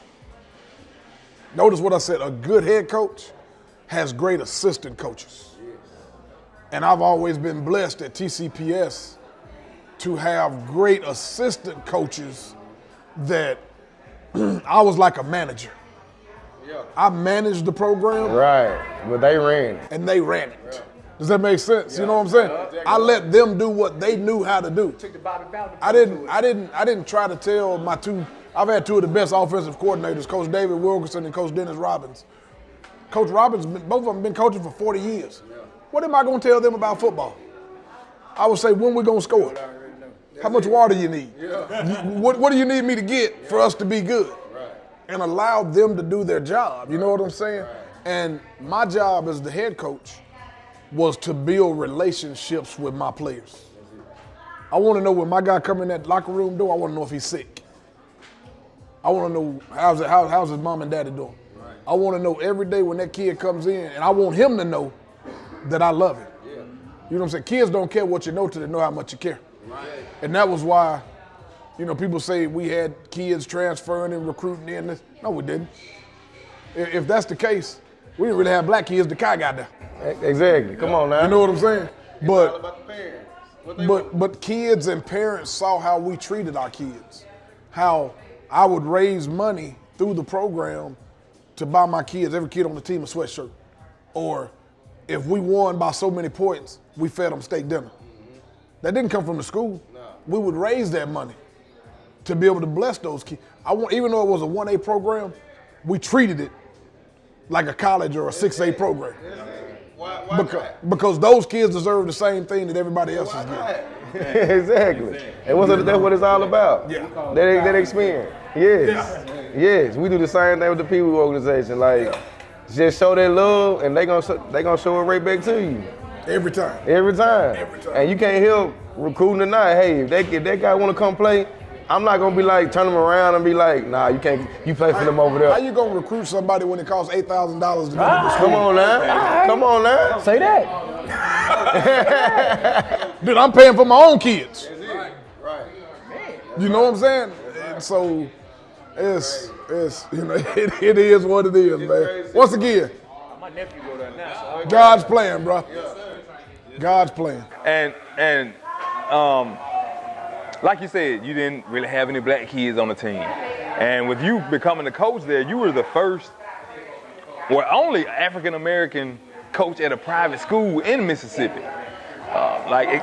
notice what I said, a good head coach has great assistant coaches. And I've always been blessed at TCPS to have great assistant coaches that I was like a manager. I managed the program. Right, but they ran it. And they ran it. Does that make sense? You know what I'm saying? I let them do what they knew how to do. I didn't try to tell my two. I've had two of the best offensive coordinators, Coach David Wilkerson and Coach Dennis Robbins. Coach Robbins, both of them been coaching for 40 years. What am I going to tell them about football? I would say, when we going to score? How much water you need? What do you need me to get for us to be good? And allow them to do their job. You know what I'm saying? And my job as the head coach was to build relationships with my players. I want to know when my guy come in that locker room door, I want to know if he's sick. I want to know how's his mom and daddy doing. I want to know every day when that kid comes in, and I want him to know that I love him. You know what I'm saying? Kids don't care what you know till they know how much you care. And that was why, you know, people say we had kids transferring and recruiting in this. No, we didn't. If that's the case, we didn't really have black kids. The Kai got there. Exactly. Come on now. You know what I'm saying? It's all about the parents. But kids and parents saw how we treated our kids, how I would raise money through the program to buy my kids, every kid on the team, a sweatshirt. Or if we won by so many points, we fed them steak dinner. That didn't come from the school. No. We would raise that money to be able to bless those kids. Even though it was a 1A program, we treated it like a college or a 6A program. Because those kids deserve the same thing that everybody else is getting. Exactly. And that's what it's all about. Yeah. That experience. Yes. We do the same thing with the Pee Wee organization. Like, just show that love, and they gonna show it right back to you. Every time. And you can't help recruiting tonight. Hey, if that guy want to come play, I'm not gonna be like turn them around and be like, nah, you can't. You play for them over there. How you gonna recruit somebody when it costs $8,000 to go to school? Come on now. Say that. Dude, I'm paying for my own kids. Right. You know what I'm saying? And so it's you know it is what it is, man. Once again, my nephew go there now. So God's plan, bro. God's plan. And like you said, you didn't really have any black kids on the team. And with you becoming the coach there, you were the first, or only African-American coach at a private school in Mississippi.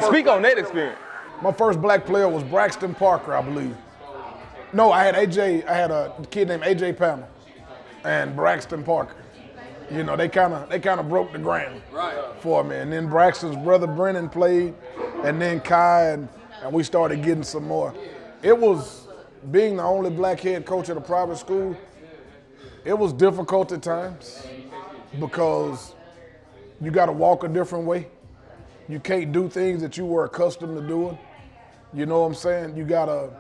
Speak on that experience. My first black player was Braxton Parker, I believe. No, I had a kid named AJ Pamela and Braxton Parker. You know, they kind of broke the ground for me. And then Braxton's brother Brennan played, and then Kai, and we started getting some more. It was, being the only black head coach at a private school, it was difficult at times because you got to walk a different way. You can't do things that you were accustomed to doing. You know what I'm saying? You gotta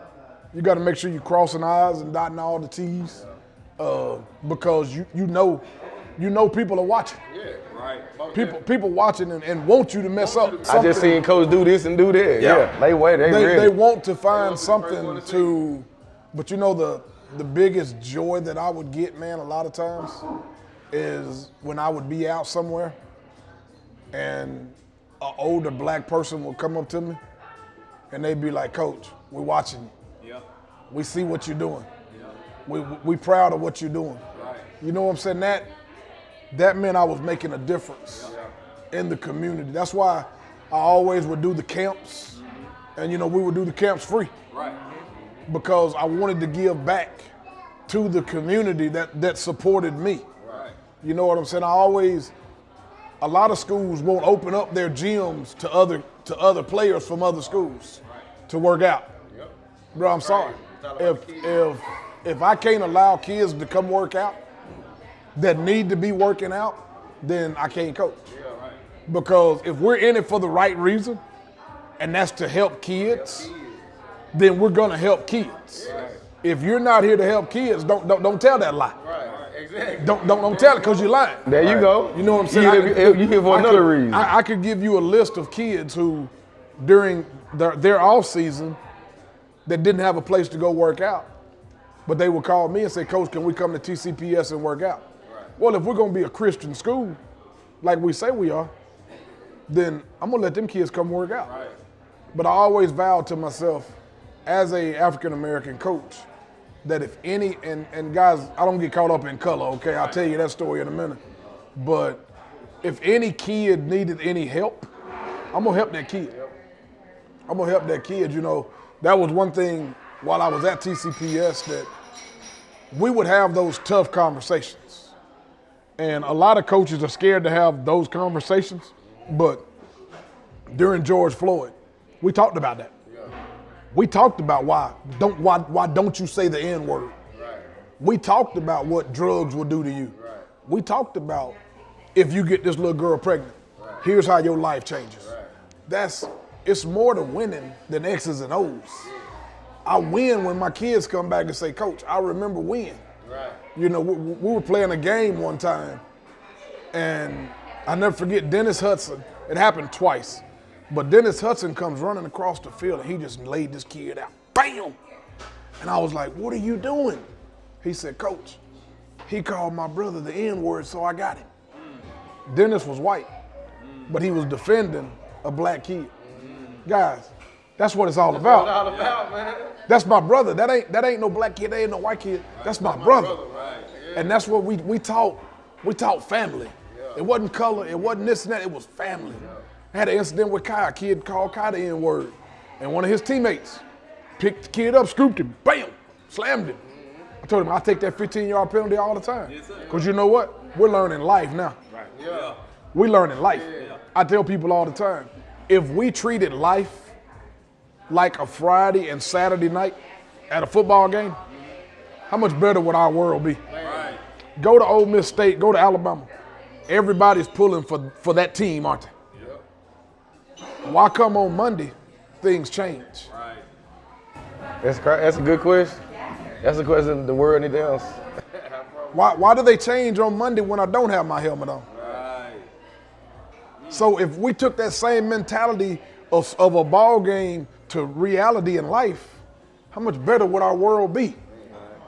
make sure you're crossing I's and dotting all the T's because you know people are watching. Yeah, right. People watching and want you to mess up something. I just seen coach do this and do that. Yeah. They want to find something to, but you know the biggest joy that I would get, man, a lot of times is when I would be out somewhere and an older black person would come up to me and they'd be like, Coach, we're watching you. Yeah. We see what you're doing. Yeah. We proud of what you're doing. Right. You know what I'm saying? That meant I was making a difference in the community. That's why I always would do the camps, and you know, we would do the camps free. Right. Because I wanted to give back to the community that supported me. Right. You know what I'm saying? A lot of schools won't open up their gyms to other players from other schools to work out. Yep. Bro, I'm sorry. If I can't allow kids to come work out that need to be working out, then I can't coach. Yeah, right. Because if we're in it for the right reason, and that's to help kids, then we're gonna help kids. Right. If you're not here to help kids, don't tell that lie. Right. Exactly. Don't tell it because you're lying. There you go. You know what I'm saying? You here for another reason. I could give you a list of kids who, during their off season, that didn't have a place to go work out, but they would call me and say, Coach, can we come to TCPS and work out? Right. Well, if we're going to be a Christian school, like we say we are, then I'm going to let them kids come work out. Right. But I always vowed to myself, as a African-American coach, that if any, and guys, I don't get caught up in color, okay? I'll tell you that story in a minute. But if any kid needed any help, I'm gonna help that kid. I'm gonna help that kid, you know. That was one thing while I was at TCPS that we would have those tough conversations. And a lot of coaches are scared to have those conversations, but during George Floyd, we talked about that. We talked about why don't you say the N-word. We talked about what drugs will do to you. We talked about if you get this little girl pregnant, here's how your life changes. It's more to winning than X's and O's. I win when my kids come back and say, Coach, I remember when. You know, we were playing a game one time, and I never forget Dennis Hudson. It happened twice. But Dennis Hudson comes running across the field, and he just laid this kid out. Bam! And I was like, what are you doing? He said, Coach, he called my brother the N-word, so I got him. Dennis was white, but he was defending a black kid. Guys, that's what it's all about. That's what it's all about, man. That's my brother. That ain't no black kid, that ain't no white kid. That's my brother. And that's what we taught family. It wasn't color, it wasn't this and that, it was family. I had an incident with Kai. A kid called Kai the N-word. And one of his teammates picked the kid up, scooped him, bam, slammed him. I told him, I take that 15-yard penalty all the time. Because you know what? We're learning life now. We're learning life. I tell people all the time, if we treated life like a Friday and Saturday night at a football game, how much better would our world be? Go to Ole Miss State, go to Alabama. Everybody's pulling for that team, aren't they? Why come on Monday, things change? That's a good question. That's a question the world needs to answer. Why do they change on Monday when I don't have my helmet on? So if we took that same mentality of a ball game to reality in life, how much better would our world be?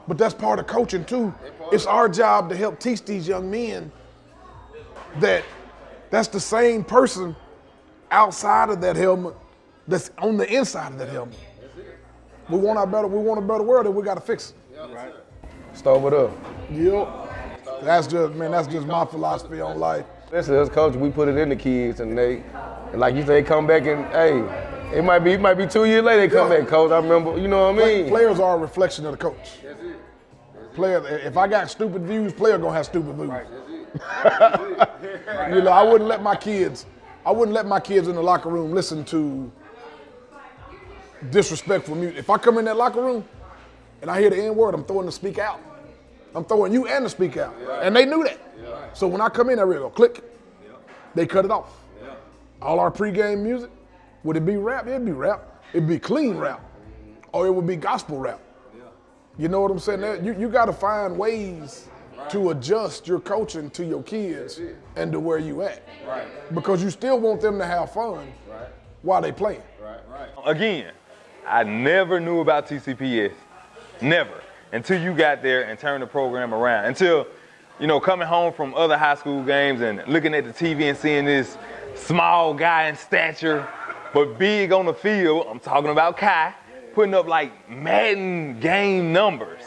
But that's part of coaching too. It's our job to help teach these young men that that's the same person outside of that helmet that's on the inside of that helmet. We want a better world, and we got to fix it. Start it up. Yep. That's just my philosophy on life. Listen, as coach, we put it in the kids, and like you say, come back and hey, it might be 2 years later they come back, coach. I remember, you know what I mean? Players are a reflection of the coach. Player, if I got stupid views, player gonna have stupid views. You know, I wouldn't let my kids in the locker room listen to disrespectful music. If I come in that locker room and I hear the N-word, I'm throwing the speak out. I'm throwing you and the speak out. And they knew that. So when I come in, I really go click. They cut it off. All our pregame music, would it be rap? It'd be rap. It'd be clean rap. Or it would be gospel rap. You know what I'm saying? You got to find ways to adjust your coaching to your kids and to where you at. Because you still want them to have fun while they playing. Again, I never knew about TCPS, never, until you got there and turned the program around. Until, you know, coming home from other high school games and looking at the TV and seeing this small guy in stature, but big on the field, I'm talking about Kai, putting up like Madden game numbers.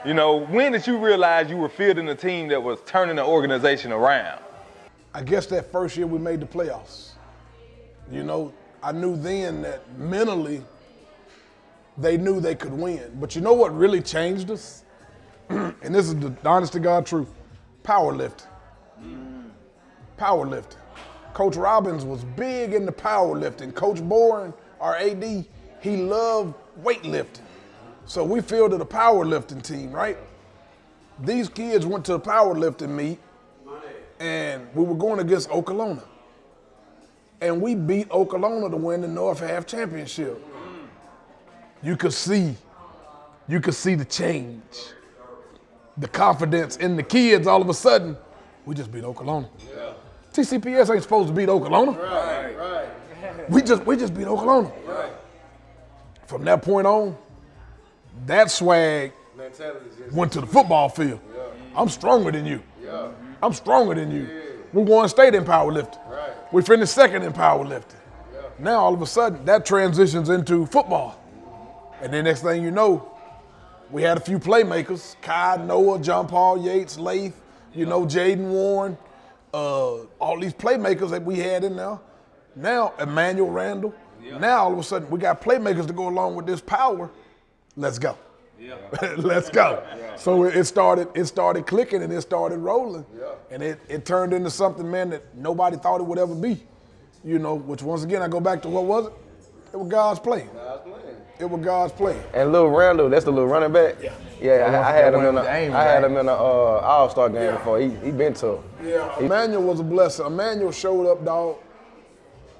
You know, when did you realize you were fielding a team that was turning the organization around? I guess that first year we made the playoffs. You know, I knew then that mentally they knew they could win. But you know what really changed us? And this is the honest to God truth. Powerlifting. Powerlifting. Coach Robbins was big into powerlifting. Coach Bourne, our AD, he loved weightlifting. So we fielded a powerlifting team, right? These kids went to a powerlifting meet, and we were going against Oklahoma. And we beat Oklahoma to win the North Half Championship. You could see the change, the confidence in the kids. All of a sudden, we just beat Oklahoma. TCPS ain't supposed to beat Oklahoma. We just beat Oklahoma. From that point on, that swag went to the football field. I'm stronger than you. I'm stronger than you. We won state in powerlifting. We finished second in powerlifting. Now all of a sudden that transitions into football. And then next thing you know, We had a few playmakers, Kai, Noah, John Paul Yates, Lath, Jaden Warren, all these playmakers that we had in there. Now, Emmanuel Randall. Yeah. Now, all of a sudden, we got playmakers to go along with this power. Let's go. Yeah. Let's go. Yeah. So it started clicking and it started rolling. Yeah. And it turned into something, man, that nobody thought it would ever be. Which once again, I go back to what was it? It was God's plan. It was God's plan. And Lil Randall, that's the little running back? Yeah. Yeah, I had him in a All-Star game before. He been tough. Yeah, Emmanuel was a blessing. Emmanuel showed up, dog,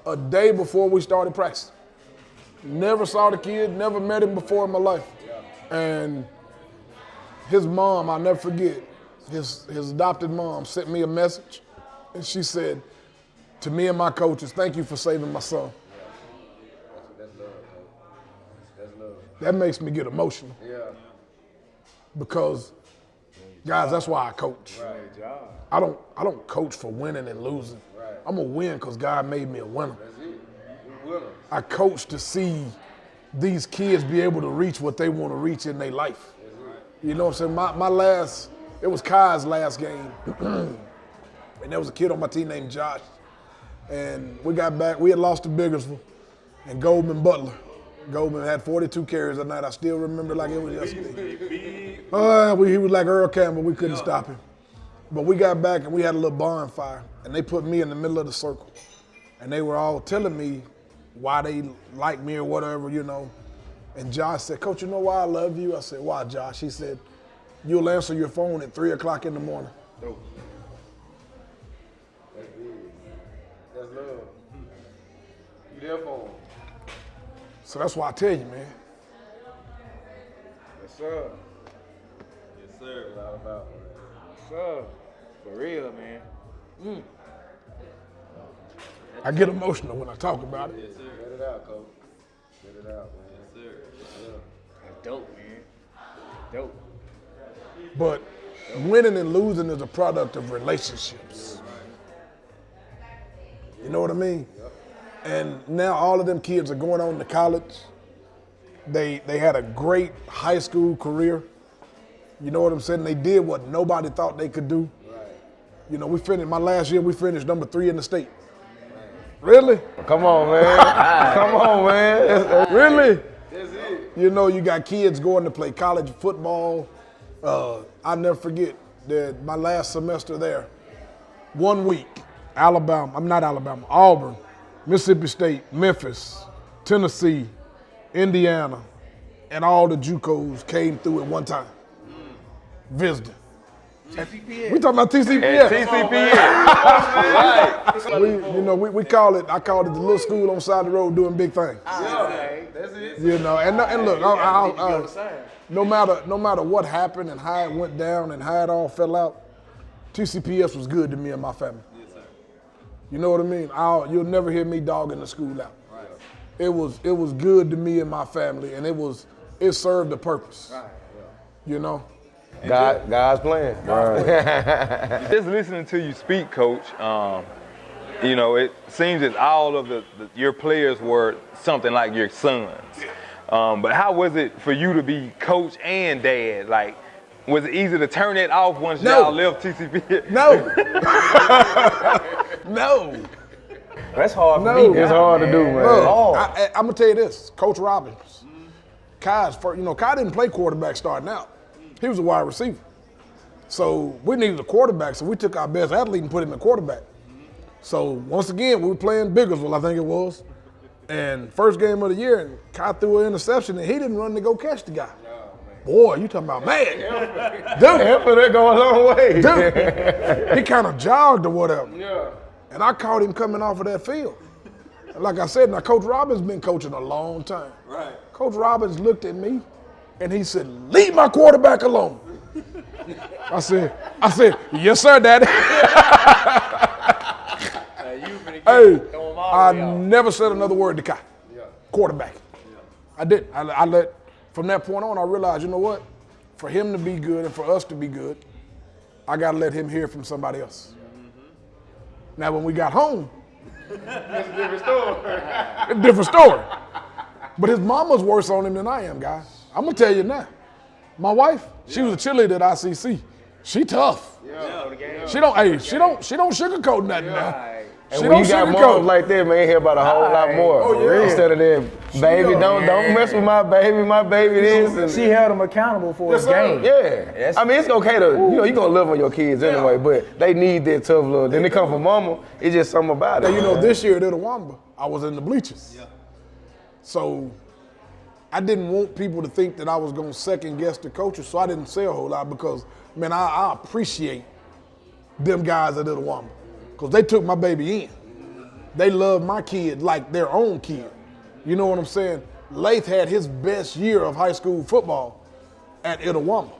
a day before we started practicing. Never saw the kid, never met him before in my life. And his mom, I'll never forget, his adopted mom sent me a message, and she said, to me and my coaches, thank you for saving my son. That's love, That's love. That makes me get emotional. Yeah. Because, guys, that's why I coach. Right. I don't coach for winning and losing. Right. I'm a win because God made me a winner. That's it. You're a winner. I coach to see these kids be able to reach what they want to reach in their life. You know what I'm saying? It was Kai's last game. And there was a kid on my team named Josh. And we got back, we had lost to Biggersville. And Goldman Butler. Goldman had 42 carries that night. I still remember like it was yesterday. He was like Earl Campbell. We couldn't stop him. But we got back and we had a little bonfire. And they put me in the middle of the circle. And they were all telling me why they like me or whatever, And Josh said, Coach, you know why I love you? I said, why, Josh? He said, you'll answer your phone at 3 o'clock in the morning. Oh. That's big, man. That's love. You there for him. So that's why I tell you, man. Yes, sir. Yes, sir. It's all about, man. Yes, sir. For real, man. I get emotional when I talk about it. Yes, sir. Get it out, Coach. Get it out, man. Yes, sir. Yes, sir. That's dope, man. Dope. But winning and losing is a product of relationships. You know what I mean? Yep. And now all of them kids are going on to college. They had a great high school career. You know what I'm saying? They did what nobody thought they could do. Right. We finished, my last year, we finished number 3 in the state. Really? Come on, man. Come on, man. Really? That's it. You got kids going to play college football. I'll never forget that my last semester there, 1 week, Auburn, Mississippi State, Memphis, Tennessee, Indiana, and all the JUCOs came through at one time. Visiting. TCPS. We talking about TCPS. TCPS. Right. We call it, I called it the little school on the side of the road doing big things. Yeah, that's it. And look, no matter what happened and how it went down and how it all fell out, TCPS was good to me and my family. Yes, sir. You know what I mean? You'll never hear me dogging the school out. Right. It was good to me and my family, and it served a purpose. Right. Yeah. God's plan. Right. Just listening to you speak, Coach, it seems that all of your players were something like your sons. But how was it for you to be coach and dad? Like, was it easy to turn it off once y'all left TCP? No. No. That's hard for me. It's hard to do, man. Look, I'm going to tell you this. Coach Robbins, Kai didn't play quarterback starting out. He was a wide receiver. So we needed a quarterback, so we took our best athlete and put him in quarterback. So once again, we were playing Biggersville, I think it was. And first game of the year, and Kai threw an interception, and he didn't run to go catch the guy. Boy, you talking about man. Dude, that go a long way. Dude, he kind of jogged or whatever. Yeah. And I caught him coming off of that field. And like I said, now Coach Robbins been coaching a long time. Right. Coach Robbins looked at me, and he said, leave my quarterback alone. I said, yes, sir, Daddy. Hey, I never said another word to Kai. Yeah. Quarterback. Yeah. I didn't. From that point on, I realized, you know what? For him to be good and for us to be good, I got to let him hear from somebody else. Mm-hmm. Now, when we got home, that's a different story. A different story. But his mama's worse on him than I am, guys. I'm going to tell you now. My wife, she was a cheerleader at ICC. She tough. She don't sugarcoat nothing now. And when you got moms like that, man, you hear about a whole lot more. Oh, yeah. Instead of that, baby, don't mess with my baby this. And She held him accountable for his game. yeah. I mean, it's okay to, you're going to love on your kids anyway, but they need that tough love. Then they come from mama, it's just something about it. Now, this year at Itawamba, I was in the bleachers. Yeah. So I didn't want people to think that I was going to second guess the coaches, so I didn't say a whole lot because, man, I appreciate them guys at Itawamba because they took my baby in. They love my kid like their own kid. You know what I'm saying? Lath had his best year of high school football at Itawamba.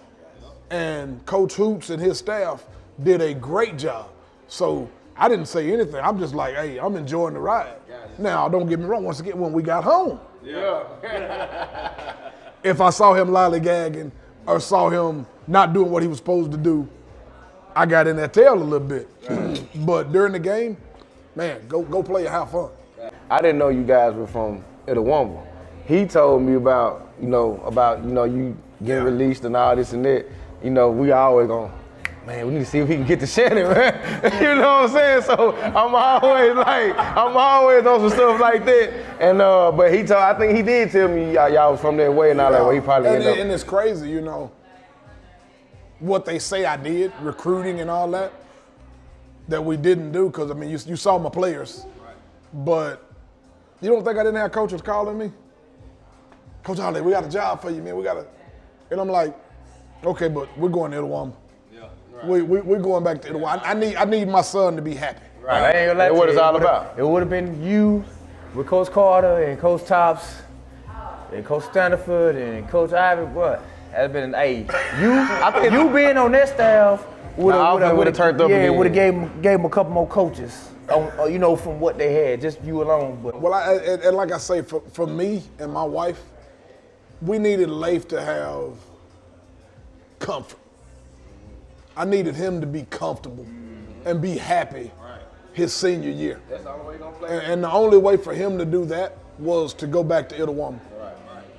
And Coach Hoops and his staff did a great job. So I didn't say anything. I'm just like, hey, I'm enjoying the ride. Now, don't get me wrong, once again, when we got home, if I saw him lollygagging or saw him not doing what he was supposed to do, I got in that tail a little bit. But during the game, man, go play and have fun. I didn't know you guys were from Itawamba. He told me about you getting released and all this and that. We always going, man, we need to see if he can get to Shannon, man. You know what I'm saying? So I'm always on some stuff like that. And but I think he did tell me y'all was from that way and all that. Well, he probably ended up. And it's crazy, what they say I did, recruiting and all that we didn't do, because, I mean, you saw my players. Right. But you don't think I didn't have coaches calling me? Coach Holiday, we got a job for you, man. And I'm like, okay, but we're going to Itawamba. Yeah. Right. We're going back to Itawamba. I need my son to be happy. Right. I ain't gonna lie to what you. it's all about. It would have been you with Coach Carter and Coach Tops and Coach Standiford and Coach Ivy. What? That'd been an A. You being on that staff would have turned up. Yeah, would have gave him a couple more coaches. From what they had, just you alone. But well, and like I say, for me and my wife, we needed Leif to have comfort. I needed him to be comfortable and be happy his senior year. That's the only way he's gonna play. And the only way for him to do that was to go back to Itawamba.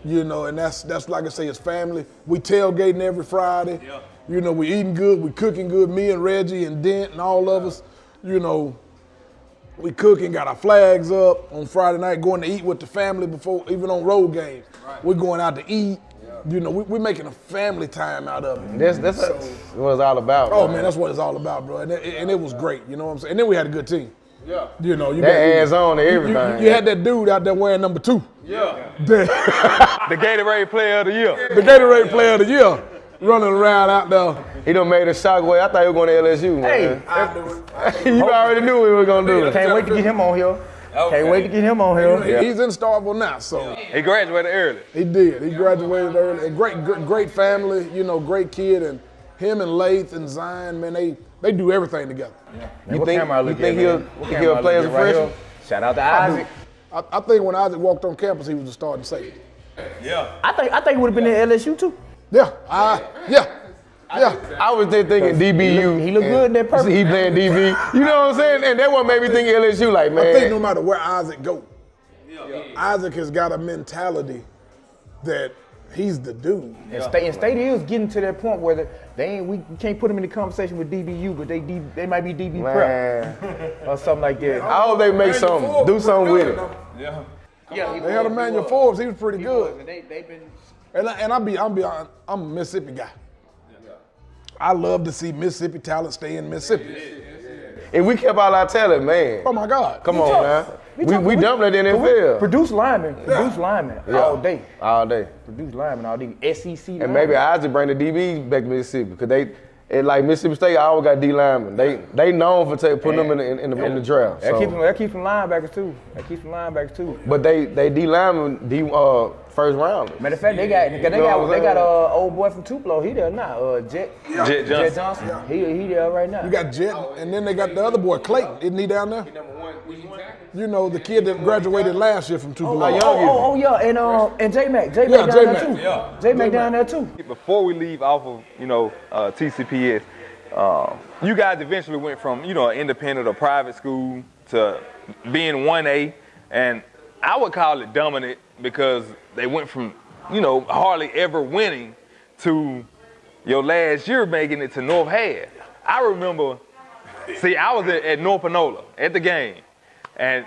And that's like I say, his family. We tailgating every Friday. Yeah. We eating good, we cooking good. Me and Reggie and Dent and all of us, we cooking, got our flags up on Friday night, going to eat with the family before, even on road games. Right. We're going out to eat. Yeah. We're making a family time out of it. That's what it's all about. Oh, man, that's what it's all about, bro. And it was great, you know what I'm saying? And then we had a good team. Yeah. You got hands-on to everything. You had that dude out there wearing number 2. Yeah. The Gatorade Player of the Year. The Gatorade Player of the Year. Running around out there. He done made a shockwave. I thought he was going to LSU, man. Hey, you already knew what he was going to do. Can't wait to get him on here. Okay. Can't wait to get him on here. He's in Starkville now, so. He graduated early. He did. He graduated early. And great family, great kid. And him and Lath and Zion, man, they do everything together. Yeah. You think he'll play as a freshman? Shout out to Isaac. I think when Isaac walked on campus, he was the starting safety. Yeah. I think he would have been at LSU too. Yeah. I was there thinking DBU. He looked good in that purple. He playing DB. You know what I'm saying? And that what made me think LSU, like, man. I think no matter where Isaac go, Isaac has got a mentality that he's the dude. And State is getting to that point where we can't put him in the conversation with DBU, but they might be DB prep or something like that. I hope they make something, do something with it. Yeah, they had Emmanuel Forbes. He was pretty good. And I'm a Mississippi guy. I love to see Mississippi talent stay in Mississippi. If we kept all our talent, man. Oh my God. Come on now. We dumped it in the NFL. Produce linemen all day. All day. Produce linemen all day. SEC linemen. And maybe Isaac bring the DBs back to Mississippi because like Mississippi State always got D linemen. They known for putting them in the draft. That keeps some linebackers too. But they D linemen first round. Matter of fact, they got old boy from Tupelo. He there now. Jet Johnson. Yeah. He there right now. You got Jet, and then they got the other boy Clayton. Isn't he down there? The kid that graduated last year from Tupelo. And J-Mac. J-Mac down there too. J-Mac down there too. Before we leave off of TCPS, you guys eventually went from an independent or private school to being 1A, and I would call it dominant because they went from hardly ever winning to your last year making it to North Head. I remember, I was at North Panola at the game, and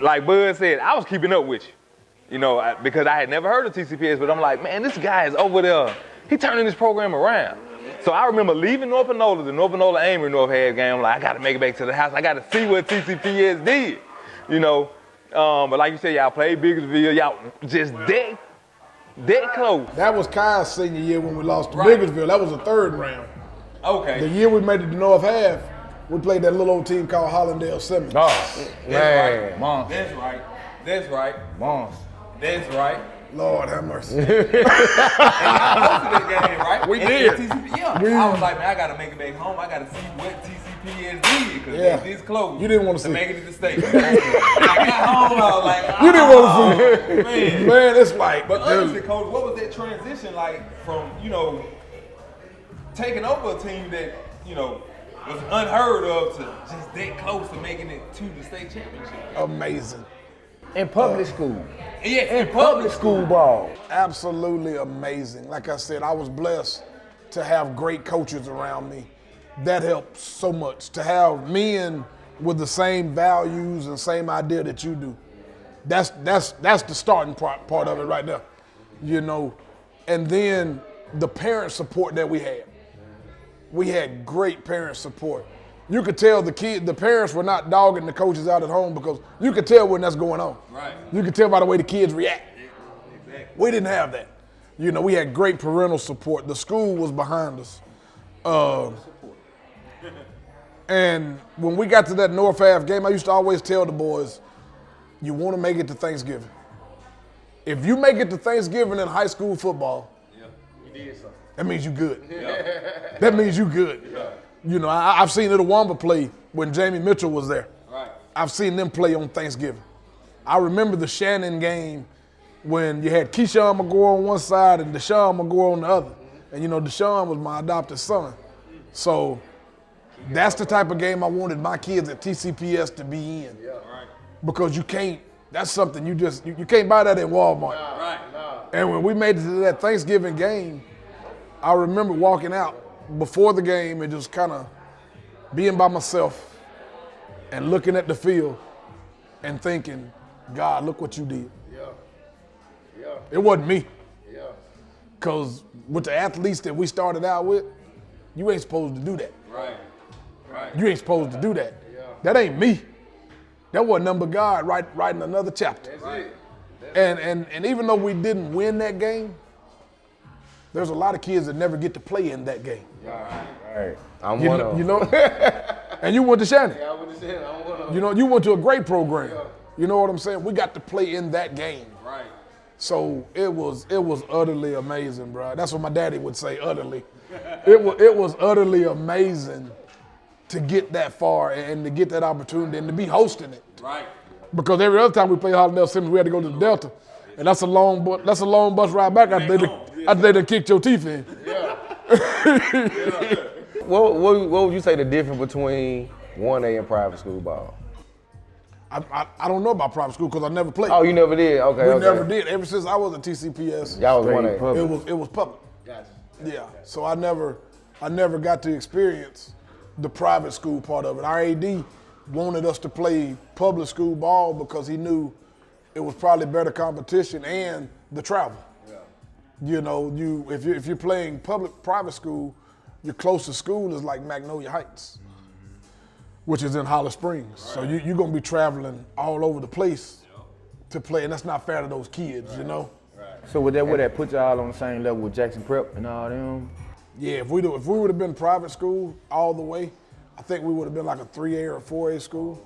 like Bud said, I was keeping up with you, because I had never heard of TCPS, but I'm like, man, this guy is over there. He turning this program around. So I remember leaving North Panola, the North Panola Amory North Head game. I'm like, I got to make it back to the house. I got to see what TCPS did, But like you said, y'all played Biggersville. Y'all just dead close. That was Kyle's senior year when we lost to Right. Biggersville. That was the third round. Okay. The year we made it to North Half, we played that little old team called Hollandale Simmons. Oh, man. Right. Monster. That's right. That's right. Monster. That's right. Lord have mercy. And y'all hosted that game, right? We And did. TCP, I was like, man, I got to make it back home. I got to see what TCPS did because Yeah. they this close. You didn't want to to see. make it to the state. I got home, I was like, You didn't want to see. man. Man, it's like, But honestly, dude, Coach, what was that transition like from, taking over a team that, was unheard of to just that close to making it to the state championship? amazing. In public school. Yeah, In public school ball. Absolutely amazing. Like I said, I was blessed to have great coaches around me. That helped so much. To have men with the same values and same idea that you do. That's the starting part of it right there. And then the parent support that we had. We had great parent support. You could tell the parents were not dogging the coaches out at home because you could tell when that's going on. Right. You could tell by the way the kids react. Exactly. We didn't have that. We had great parental support. The school was behind us. And when we got to that North Ave game, I used to always tell the boys, you want to make it to Thanksgiving. If you make it to Thanksgiving in high school football, that means you good. Yeah. That means you good. Yeah. I've seen Itawamba play when Jamie Mitchell was there. Right. I've seen them play on Thanksgiving. I remember the Shannon game when you had Keyshawn McGore on one side and Deshaun McGore on the other. And Deshaun was my adopted son. So that's the type of game I wanted my kids at TCPS to be in. Yeah. Right. Because that's something you can't buy that in Walmart. Right. And when we made it to that Thanksgiving game, I remember walking out before the game and just kind of being by myself and looking at the field and thinking, God, look what you did. Yeah. It wasn't me. Yeah. Because with the athletes that we started out with, you ain't supposed to do that. Right. Right. You ain't supposed to do that. That ain't me. That wasn't number God writing another chapter. That's it. And even though we didn't win that game, there's a lot of kids that never get to play in that game. Right. I'm one of them. And you went to Shannon. I would have said I'm one of them. You went to a great program. You know what I'm saying? We got to play in that game. Right. So it was utterly amazing, bro. That's what my daddy would say, utterly. It was utterly amazing to get that far and to get that opportunity and to be hosting it. Right. Because every other time we played Hollandale Simmons, we had to go to the Delta. And that's a long bus ride back after they done kicked your teeth in. What would you say the difference between 1A and private school ball? I don't know about private school because I never played. Oh, you never did? Okay. We never did. Ever since I was at TCPS, Y'all was 1A. it was public. Gotcha. Yeah. So I never got to experience the private school part of it. Our AD wanted us to play public school ball because he knew it was probably better competition and the travel. Yeah. If you're playing private school, your closest school is like Magnolia Heights, which is in Hollow Springs. Right. So you're gonna be traveling all over the place to play, and that's not fair to those kids, Right. So would that put y'all on the same level with Jackson Prep and all them? Yeah, if we would have been private school all the way, I think we would have been like a 3A or a 4A school.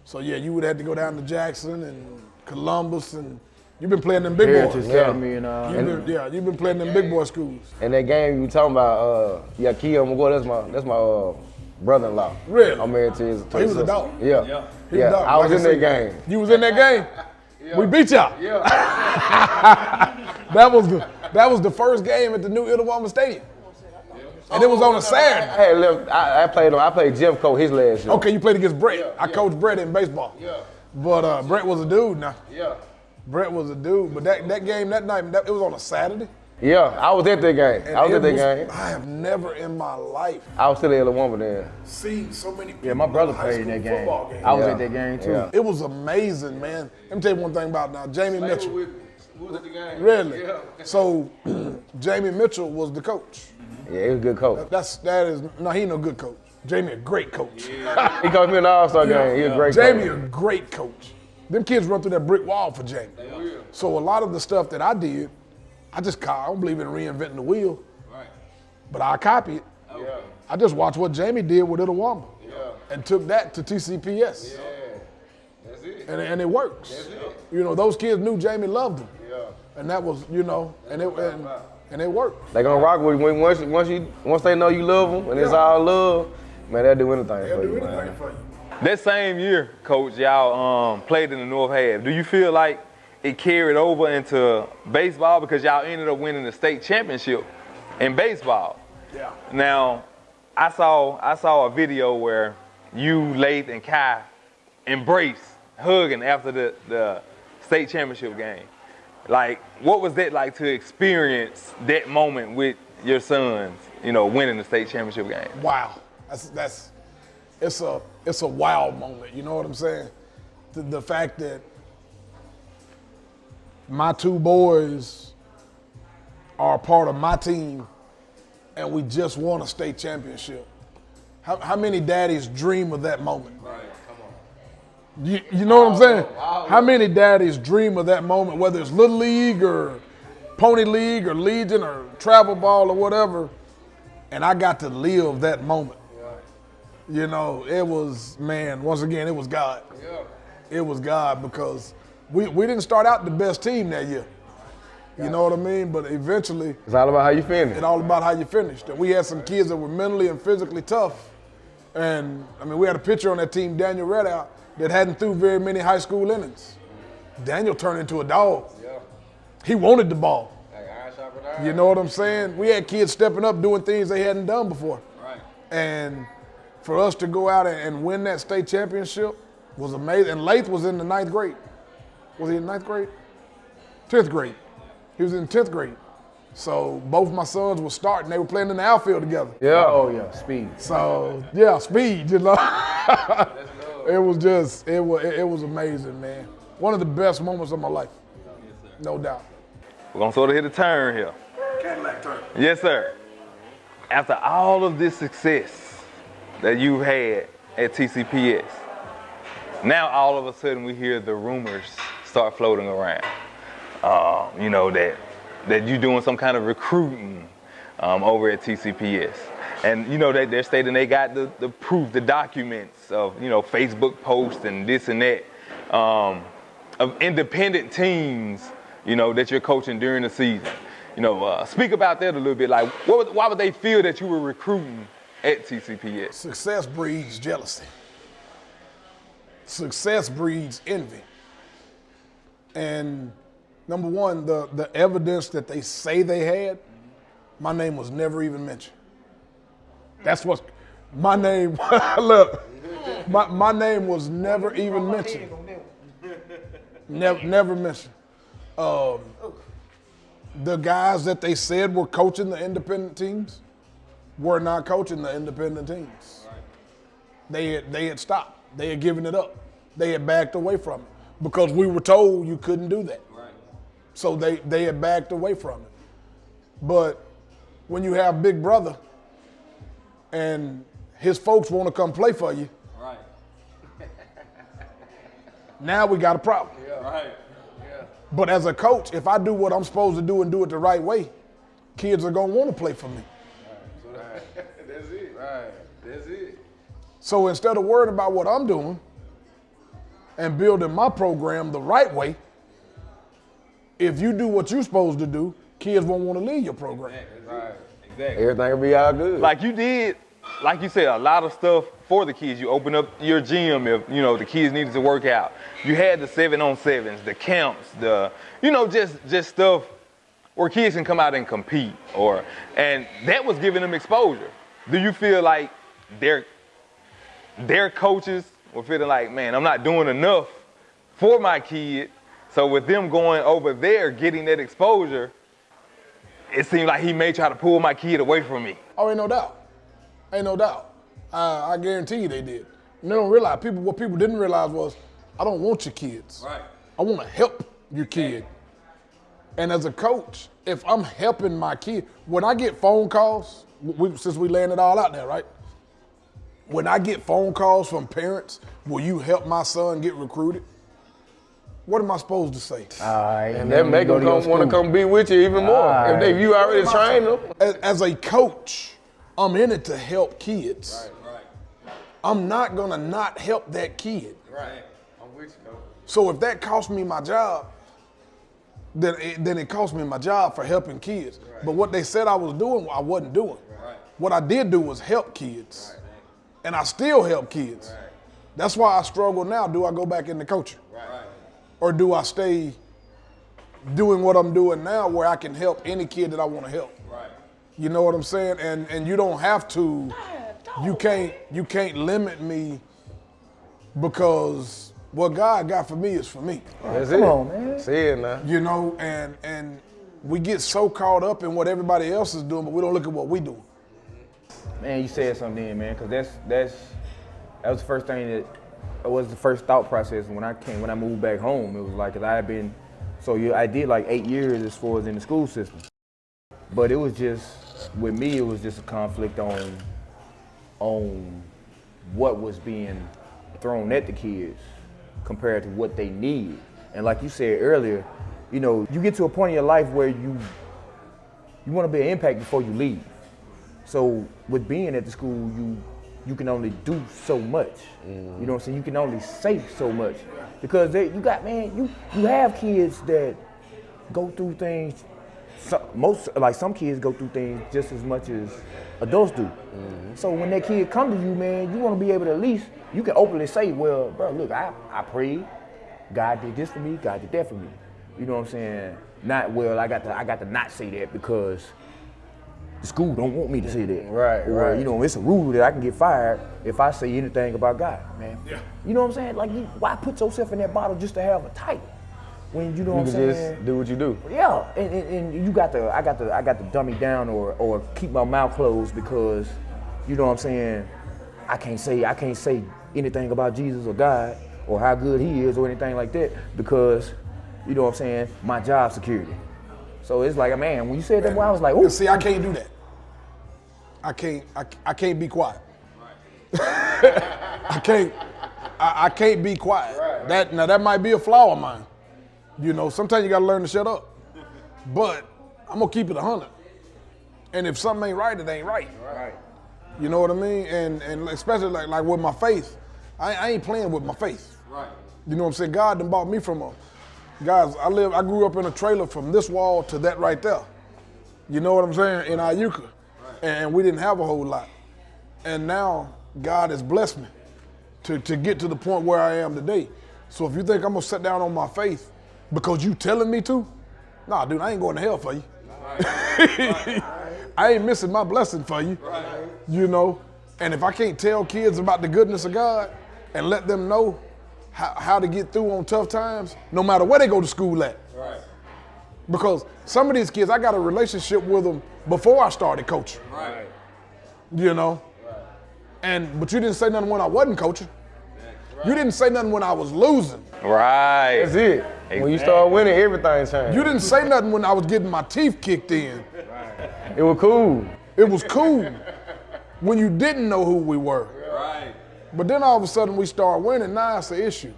So yeah, you would have to go down to Jackson and Columbus, and you've been playing them big Heritage boys. Academy and all. You've been playing them big boy schools. And that game you were talking about, Keon McGuire, that's my brother-in-law. Really? I'm married to his He was a sister. dog. Yeah. He was a Yeah. dog. I was Like in said, that game. You was in that game? Yeah. We beat y'all. Yeah. That was the first game at the new Itawamba Stadium. And it was on a Saturday. I had left. I played Jeff Cole his last year. Okay, you played against Brett. I coached Brett in baseball. Yeah. But Brett was a dude now. Yeah. Brett was a dude. But that game that night, it was on a Saturday. Yeah, I was at that game. And I was at that game. I have never in my life I was still at La Wamba then. seen so many people. Yeah, my brother in a high played in school that game. football game. I was Yeah. at that game too. Yeah. It was amazing, man. Let me tell you one thing about now, Jamie Mitchell. Who was at the game? Really? So Jamie Mitchell was the coach. Yeah, he was a good coach. He ain't no good coach. Jamie a great coach. He coached me in the All-Star game. He was a great Jamie coach. a great coach. Them kids run through that brick wall for Jamie. So a lot of the stuff that I did, I don't believe in reinventing the wheel. Right. But I copy it. Yeah. I just watched what Jamie did with Itawamba. Yeah. And took that to TCPS. Yeah. That's it. And it works. That's it. You know, those kids knew Jamie loved them. Yeah. And that was, you know, and it worked. They gonna rock with you once they know you love them and it's all love. Man, they'll do anything for you, man. That same year, Coach, y'all played in the North half. Do you feel like it carried over into baseball because y'all ended up winning the state championship in baseball? Yeah. Now, I saw a video where you, Lath, and Kai embraced, hugging after the state championship game. Like, what was that like to experience that moment with your sons, you know, winning the state championship game? Wow. It's a wow moment, you know what I'm saying? The fact that my two boys are a part of my team and we just won a state championship. How many daddies dream of that moment? Right, come on. You know what I'm saying? How many daddies dream of that moment, whether it's Little League or Pony League or Legion or travel ball or whatever, and I got to live that moment. You know, it was, man, once again, it was God. Yeah. It was God because we didn't start out the best team that year. You know what I mean? But eventually, it's all about how you finish. It's all about how you finished. And we had some kids that were mentally and physically tough. And, I mean, we had a pitcher on that team, Daniel Redout, that hadn't threw very many high school innings. Daniel turned into a dog. Yeah. He wanted the ball. Like iron sharpened iron. You know what I'm saying? We had kids stepping up doing things they hadn't done before. Right. And for us to go out and win that state championship was amazing. And Lath was in the 9th grade. Was he in 9th grade? 10th grade. He was in 10th grade. So both my sons were starting. They were playing in the outfield together. Yeah. Oh, yeah, speed. So, yeah, speed, you know. It was amazing, man. One of the best moments of my life. No doubt. We're going to sort of hit a turn here. Cadillac turn. Yes, sir. After all of this success that you've had at TCPS, now all of a sudden we hear the rumors start floating around. You know, that you're doing some kind of recruiting over at TCPS. And, you know, they're stating they got the proof, the documents of, you know, Facebook posts and this and that, of independent teams, you know, that you're coaching during the season. You know, speak about that a little bit. Like, why would they feel that you were recruiting at TCPS? Success breeds jealousy. Success breeds envy. And number one, the evidence that they say they had, my name was never even mentioned. That's what my name, look, my name was never even mentioned. Never mentioned. The guys that they said were coaching the independent teams were not coaching the independent teams. They had stopped. They had given it up. They had backed away from it because we were told you couldn't do that. So they had backed away from it. But when you have Big Brother and his folks want to come play for you, right? Now we got a problem. Yeah. Right. Yeah. But as a coach, if I do what I'm supposed to do and do it the right way, kids are gonna want to play for me. Right. That's it. Right. That's it. So instead of worrying about what I'm doing and building my program the right way, if you do what you're supposed to do, kids won't want to leave your program. Right. Exactly. Everything will be all good. Like you did, like you said, a lot of stuff for the kids. You opened up your gym if, you know, the kids needed to work out. You had the 7-on-7s, the camps, just stuff where kids can come out and compete, and that was giving them exposure. Do you feel like their coaches were feeling like, man, I'm not doing enough for my kid? So with them going over there, getting that exposure, it seemed like he may try to pull my kid away from me. Oh, ain't no doubt. Ain't no doubt. I guarantee you they did. And they don't realize, what people didn't realize was, I don't want your kids. Right. I want to help your kid. And as a coach, if I'm helping my kid, when I get phone calls, since we laying it all out there, right? When I get phone calls from parents, will you help my son get recruited? What am I supposed to say? And that make them want to come be with you even more. If you already trained them. As a coach, I'm in it to help kids. Right. I'm not gonna not help that kid. Right. I'm with you, though. So if that cost me my job, then it cost me my job for helping kids. Right. But what they said I was doing, I wasn't doing. Right. What I did do was help kids. Right. And I still help kids. Right. That's why I struggle now. Do I go back into coaching? Right. Or do I stay doing what I'm doing now where I can help any kid that I want to help? Right. You know what I'm saying? And you don't have to, you can't limit me because what God got for me is for me. That's Come it. on, man. See it now. You know, and we get so caught up in what everybody else is doing, but we don't look at what we doing. Man, you said something then, man, because that was the first thing that was the first thought process when I moved back home. It was like, cause I had been, I did like 8 years as far as in the school system, but it was just, with me, it was just a conflict on what was being thrown at the kids compared to what they need. And like you said earlier, you know, you get to a point in your life where you want to be an impact before you leave. So with being at the school, you can only do so much. You know what I'm saying? You can only say so much. Because you have kids that go through things, some kids go through things just as much as adults do. So when that kid come to you, man, you want to be able to at least, you can openly say, well, bro, look, I prayed, God did this for me, God did that for me. You know what I'm saying? Not, well, I got to not say that because the school don't want me to say that. Or, you know, it's a rule that I can get fired if I say anything about God, man. Yeah. You know what I'm saying? Like, why put yourself in that bottle just to have a title? When you know what I'm saying? You just do what you do. Yeah, and you I got to dummy down or keep my mouth closed because, you know what I'm saying? I can't say anything about Jesus or God or how good He is or anything like that because, you know what I'm saying? My job security. So it's like, man, when you said that, I was like, oh. See, I can't do that. I can't be quiet. I can't be quiet. That might be a flaw of mine. You know, sometimes you gotta learn to shut up. But I'm gonna keep it 100. And if something ain't right, it ain't right. You know what I mean? And especially like with my faith, I ain't playing with my faith. Right. You know what I'm saying? God done bought me from guys, I grew up in a trailer from this wall to that right there. You know what I'm saying? In Iuka. Right. And we didn't have a whole lot. And now God has blessed me to get to the point where I am today. So if you think I'm gonna sit down on my faith because you telling me to, nah, dude, I ain't going to hell for you. Right. I ain't missing my blessing for you. Right. You know? And if I can't tell kids about the goodness of God and let them know how to get through on tough times, no matter where they go to school at. Right. Because some of these kids, I got a relationship with them before I started coaching. Right. You know? Right. But you didn't say nothing when I wasn't coaching. Right. You didn't say nothing when I was losing. Right. That's it. Exactly. When you start winning, everything changes. You didn't say nothing when I was getting my teeth kicked in. Right. It was cool. It was cool when you didn't know who we were. Right. But then all of a sudden we start winning, now it's an issue.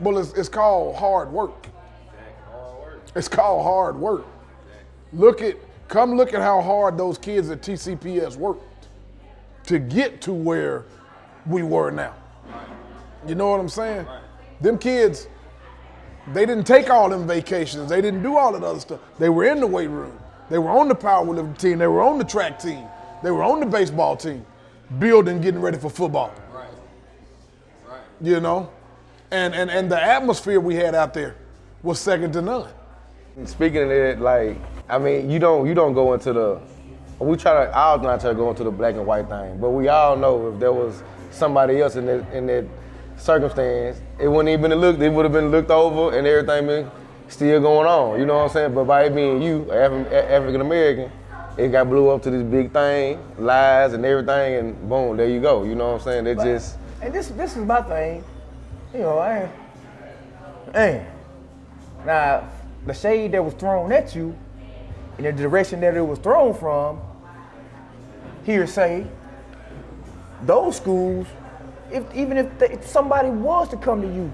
Well, it's called hard work. It's called hard work. Come look at how hard those kids at TCPS worked to get to where we were now. You know what I'm saying? Them kids, they didn't take all them vacations. They didn't do all that other stuff. They were in the weight room. They were on the powerlifting team. They were on the track team. They were on the baseball team, building, getting ready for football. Right. You know? And the atmosphere we had out there was second to none. Speaking of that, like, I mean, you don't go into the, I'll not try to go into the black and white thing, but we all know if there was somebody else in that circumstance, it wouldn't even looked, it would have been looked over and everything still going on. You know what I'm saying? But by it being you, African American, it got blew up to this big thing, lies and everything, and boom, there you go. You know what I'm saying? They just. And this is my thing. You know, now the shade that was thrown at you, in the direction that it was thrown from, hearsay, those schools, even if somebody was to come to you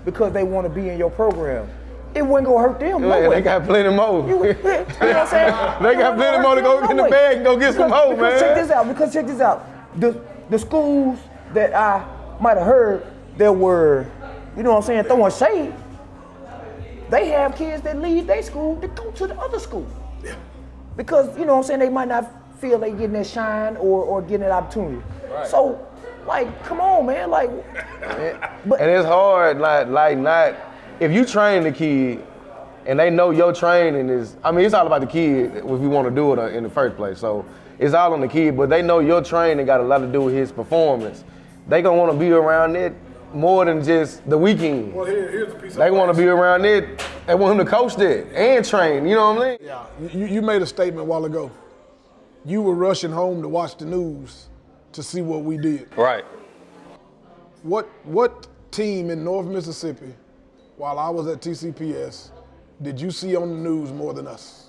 because they want to be in your program, it wasn't gonna hurt them. Yeah, they got plenty more. You know what I'm saying? They got plenty more to go in the bag and go get some more, man. Because check this out. The schools that I might have heard that were, you know what I'm saying, throwing shade, they have kids that leave their school to go to the other school. Yeah. Because, you know what I'm saying, they might not feel they getting that shine or getting that opportunity. Right. So, like, come on, man. Like, but, and it's hard, like not, if you train the kid and they know your training is, I mean, it's all about the kid if you want to do it in the first place. So it's all on the kid, but they know your training got a lot to do with his performance. They gonna want to be around it more than just the weekend. Well, here's a piece of They want to be around it. They want him to coach that and train. You know what I mean? Yeah. You made a statement a while ago. You were rushing home to watch the news to see what we did. Right. What team in North Mississippi, while I was at TCPS, did you see on the news more than us?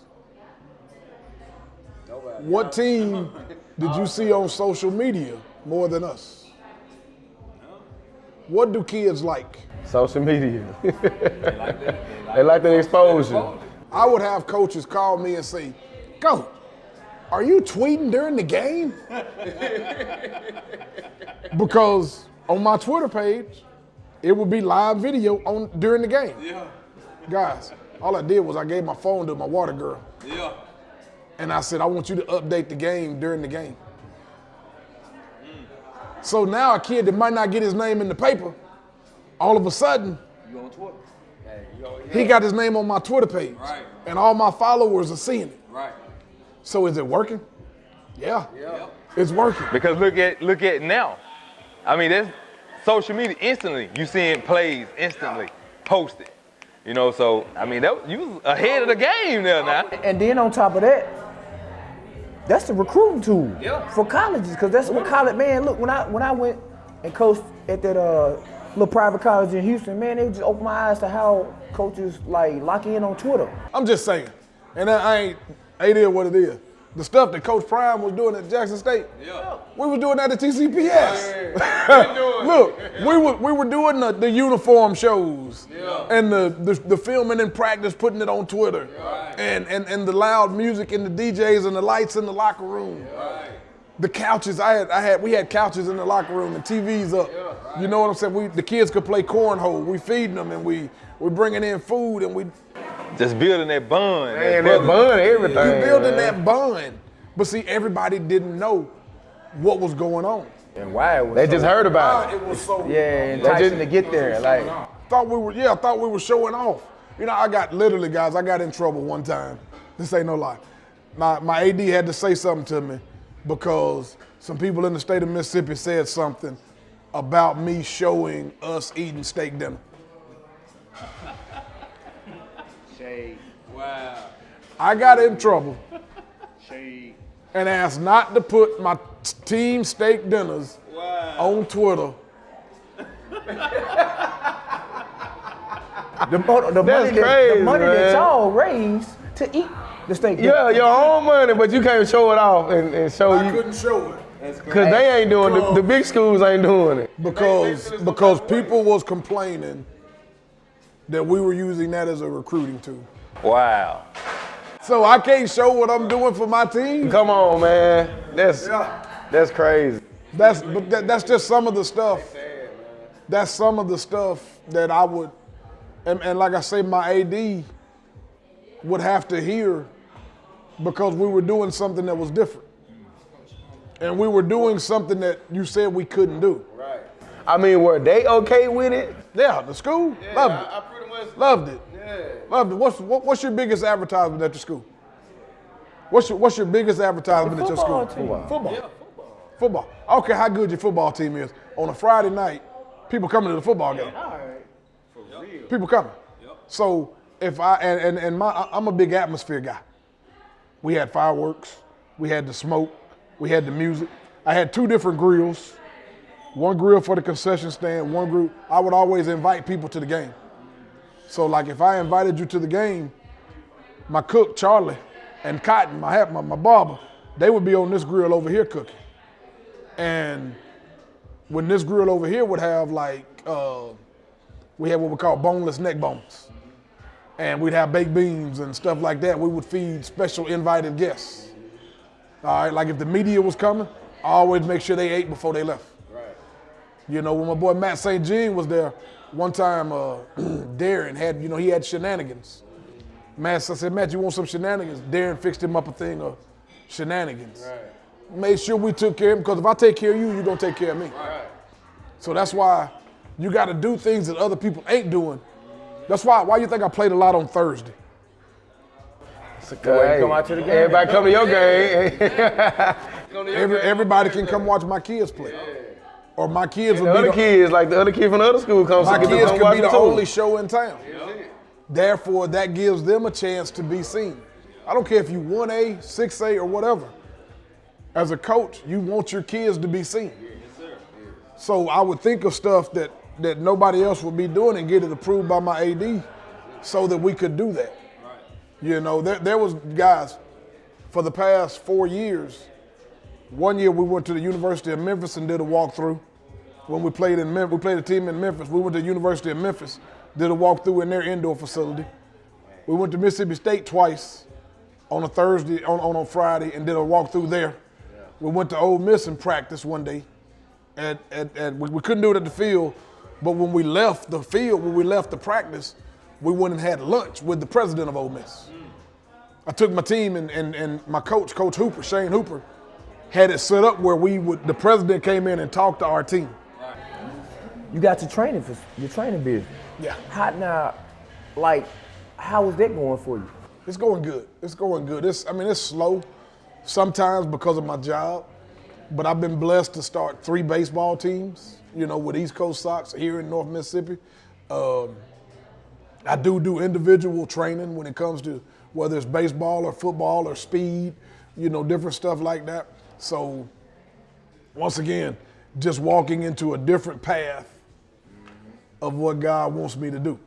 Nobody. What team did you see on social media more than us? What do kids like? Social media. They like that exposure. I would have coaches call me and say, "Coach, are you tweeting during the game?" Because on my Twitter page, it would be live video during the game. Yeah. Guys, all I did was I gave my phone to my water girl. Yeah. And I said, I want you to update the game during the game. So now a kid that might not get his name in the paper, all of a sudden, you on Twitter. He got his name on my Twitter page. Right. And all my followers are seeing it. Right. So is it working? Yeah. It's working. Because look at now. I mean, there's social media instantly. You seeing plays instantly posted. You know, so I mean, you was ahead of the game there now. And then on top of that, that's the recruiting tool for colleges, because that's what college, man, look, when I went and coached at that little private college in Houston, man, it just opened my eyes to how coaches like lock in on Twitter. I'm just saying, and ain't it what it is. The stuff that Coach Prime was doing at Jackson State, we were doing that at TCPS. Look, we were doing the uniform shows and the filming in practice, putting it on Twitter, and the loud music and the DJs and the lights in the locker room. The couches, we had couches in the locker room and TVs up. You know what I'm saying? The kids could play cornhole. We feeding them and we're bringing in food and we. Just building that bond. Man, that bond, everything. You're building that bond. But see, everybody didn't know what was going on. And why it was They just heard about it. It was so enticing to get there. Like thought we were showing off. You know, I got in trouble one time. This ain't no lie. My AD had to say something to me because some people in the state of Mississippi said something about me showing us eating steak dinner. Shade. Wow. I got in trouble. Shade. And asked not to put my team steak dinners on Twitter. The money that y'all raised to eat the steak dinner. Yeah, your own money, but you can't show it off and show I couldn't show it. Because they ain't doing it. The big schools ain't doing it. Because people was complaining that we were using that as a recruiting tool. Wow. So I can't show what I'm doing for my team? Come on, man. That's crazy. That's just some of the stuff. That's some of the stuff that I would, and like I say, my AD would have to hear because we were doing something that was different. And we were doing something that you said we couldn't do. Right. I mean, were they okay with it? Yeah, the school loved it. I pretty much loved it. Yeah. Loved it. What's your biggest advertisement at your school? What's your biggest advertisement at your school? Football. Yeah, football. I don't care how good your football team is. On a Friday night, people coming to the football game. For real. People coming. Yep. So I'm a big atmosphere guy. We had fireworks, we had the smoke, we had the music. I had 2 different grills. One grill for the concession stand, one grill. I would always invite people to the game. So like if I invited you to the game, my cook, Charlie, and Cotton, my barber, they would be on this grill over here cooking. And when this grill over here would have we had what we call boneless neck bones. And we'd have baked beans and stuff like that. We would feed special invited guests. All right, like if the media was coming, I always make sure they ate before they left. Right. You know, when my boy Matt St. Jean was there, one time Darren had, he had shenanigans. I said, Matt, you want some shenanigans? Darren fixed him up a thing of shenanigans. Right. Made sure we took care of him, because if I take care of you, you're going to take care of me. Right. So that's why you got to do things that other people ain't doing. That's why you think I played a lot on Thursday. Hey, come out to the game. Everybody come to your game. Everybody can come watch my kids play. Yeah. Or my kids will be the other kids, like the other kid from the other school comes. My kids could be the only show in town. Yeah. Therefore, that gives them a chance to be seen. I don't care if you 1A, 6A, or whatever. As a coach, you want your kids to be seen. Yes, sir. So I would think of stuff that nobody else would be doing and get it approved by my AD so that we could do that. Right. There was guys for the past 4 years. One year we went to the University of Memphis and did a walkthrough. When we played in Memphis, we played a team in Memphis. We went to the University of Memphis, did a walkthrough in their indoor facility. We went to Mississippi State twice on a Thursday, on a Friday, and did a walkthrough there. Yeah. We went to Ole Miss and practiced one day. And we couldn't do it at the field, but when we left the field, when we left the practice, we went and had lunch with the president of Ole Miss. I took my team and my coach, Coach Hooper, Shaune Hooper, had it set up where the president came in and talked to our team. You got your training business. Yeah. How is that going for you? It's going good. It's slow sometimes because of my job, but I've been blessed to start 3 baseball teams, with East Coast Sox here in North Mississippi. I do individual training when it comes to whether it's baseball or football or speed, different stuff like that. So once again, just walking into a different path of what God wants me to do.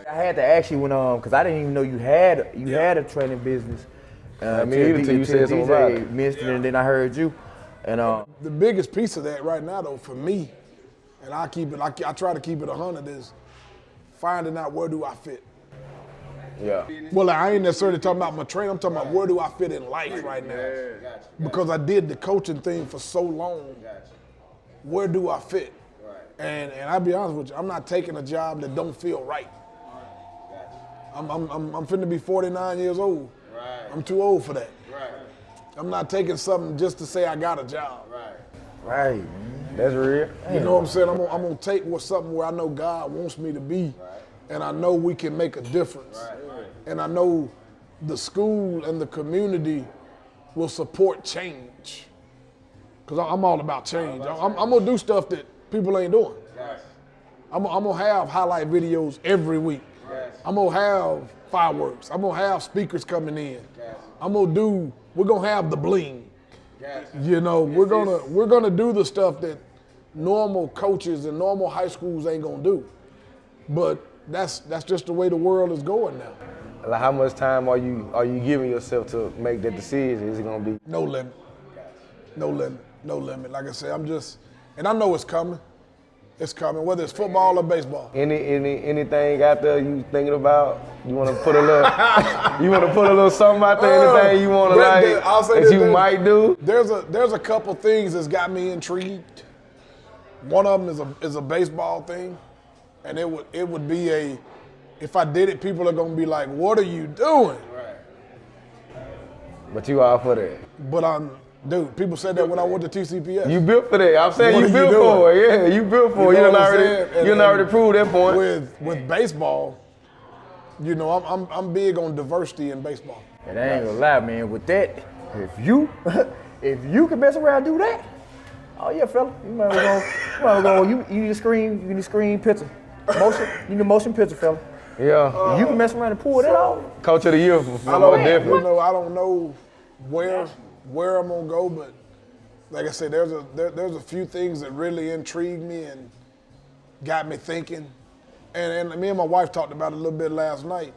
I had to ask you because I didn't even know you had a training business. Until you said something about it. Mentioned it, and then I heard you. And the biggest piece of that right now, though, for me, and I try to keep it 100, is finding out where do I fit. Yeah. Well, I ain't necessarily talking about my training. I'm talking about where do I fit in life right now. Because I did the coaching thing for so long. Where do I fit? And I'll be honest with you, I'm not taking a job that don't feel right. I'm finna be 49 years old. I'm too old for that. I'm not taking something just to say I got a job. Right. That's real. You know what I'm saying? I'm gonna take something where I know God wants me to be, and I know we can make a difference. And I know the school and the community will support change. Because I'm all about change. I'm gonna do stuff that people ain't doing. I'm gonna have highlight videos every week. I'm gonna have fireworks. I'm gonna have speakers coming in. We're gonna have the bling. We're gonna do the stuff that normal coaches and normal high schools ain't gonna do. But that's just the way the world is going now. Like, how much time are you giving yourself to make that decision? Is it gonna be no limit? No limit. Like I said, and I know it's coming. It's coming, whether it's football or baseball. Anything out there you thinking about? You want to put a little something out there? Anything you want to that you might do? There's a couple things that's got me intrigued. One of them is a baseball thing, and it would be if I did it, people are gonna be like, "What are you doing?" But you all for that. But dude, people said that when I went to TCPS. You built for that. I'm saying you built for it. Yeah, you built for it. You already proved that point. With baseball, I'm big on diversity in baseball. And I ain't gonna lie, man. With that, if you can mess around and do that, oh yeah, fella, you might go. You need a screen picture. You need a motion picture, fella. Yeah. You can mess around and pull that off. Coach of the year for I more don't, definitely. you know, I don't know where I'm gonna go, but like I said, there's a few things that really intrigued me and got me thinking. And me and my wife talked about it a little bit last night.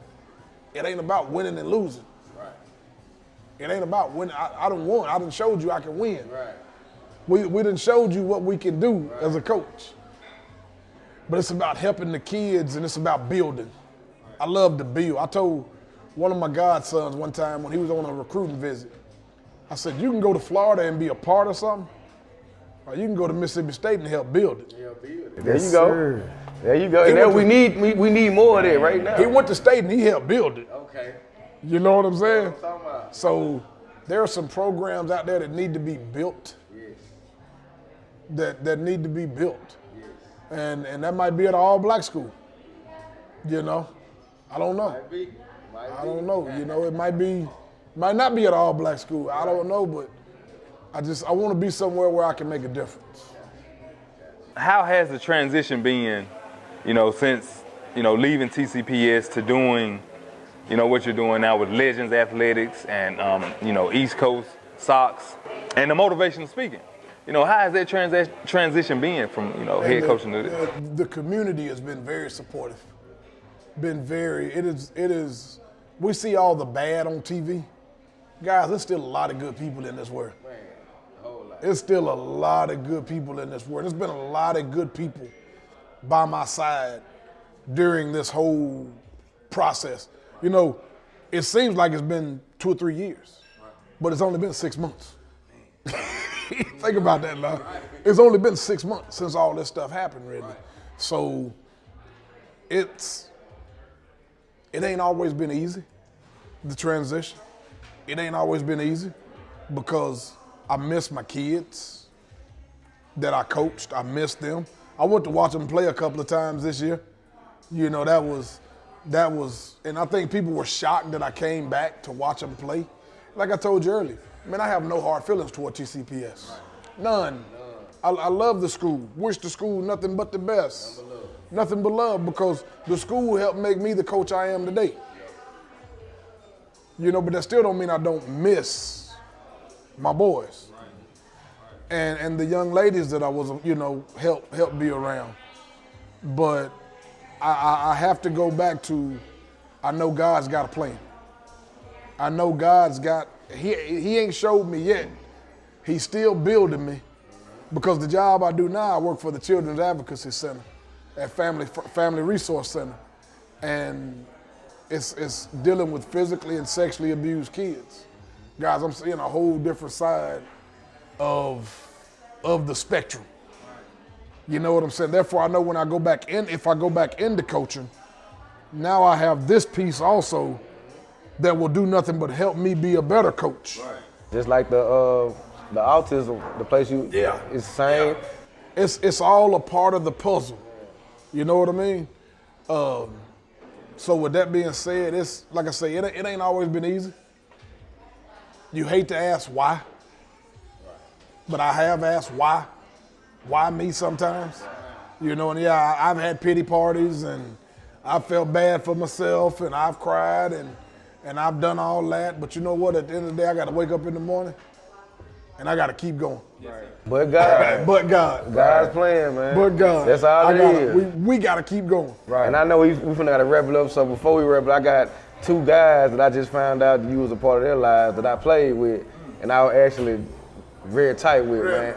It ain't about winning and losing. Right. It ain't about winning. I done won. I done showed you I can win. Right. We done showed you what we can do as a coach. But it's about helping the kids and it's about building. I love to build. I told one of my godsons one time when he was on a recruiting visit, I said, you can go to Florida and be a part of something, or you can go to Mississippi State and help build it. There you go. There you go. And then we need more of that right now. He went to State and he helped build it. Okay. You know what I'm saying? That's what I'm talking about. So there are some programs out there that need to be built. Yes. That need to be built. Yes. And that might be at an all-black school. You know? I don't know. I don't know. You know, it might not be at an all-black school. I don't know, but I want to be somewhere where I can make a difference. How has the transition been, since, leaving TCPS to doing, what you're doing now with Legends Athletics and, East Coast Sox and the motivational speaking? How has that transition been from, head coaching to this? The community has been very supportive. It is, we see all the bad on TV. Guys, there's still a lot of good people in this world. There's still a lot of good people in this world. There's been a lot of good people by my side during this whole process. It seems like it's been 2 or 3 years, but it's only been 6 months. Think about that now. It's only been 6 months since all this stuff happened, really. So it ain't always been easy, the transition. It ain't always been easy because I miss my kids that I coached. I miss them. I went to watch them play a couple of times this year. That was, and I think people were shocked that I came back to watch them play. Like I told you earlier, man, I have no hard feelings toward TCPS. None. I love the school. Wish the school nothing but the best. Nothing but love because the school helped make me the coach I am today. But that still don't mean I don't miss my boys and the young ladies that I was, help be around. But I have to go back to, I know God's got a plan. I know God's got, he ain't showed me yet. He's still building me because the job I do now, I work for the Children's Advocacy Center at Family Resource Center. And it's dealing with physically and sexually abused kids. Guys, I'm seeing a whole different side of the spectrum. You know what I'm saying? Therefore, I know when I go back in, if I go back into coaching, now I have this piece also that will do nothing but help me be a better coach. Right. Just like the autism, the place you, it's the same. Yeah. It's all a part of the puzzle. You know what I mean? So with that being said, it's like I say, it ain't always been easy. You hate to ask why, but I have asked why. Why me sometimes? And yeah, I've had pity parties and I felt bad for myself and I've cried and I've done all that. But you know what? At the end of the day, I got to wake up in the morning and I got to keep going. Right. But God. But God. God's plan, man. But God. That's all it is. We got to keep going. Right. And I know we finna got to wrap it up. So before we wrap it, I got 2 guys that I just found out you was a part of their lives that I played with, and I was actually very tight with, man.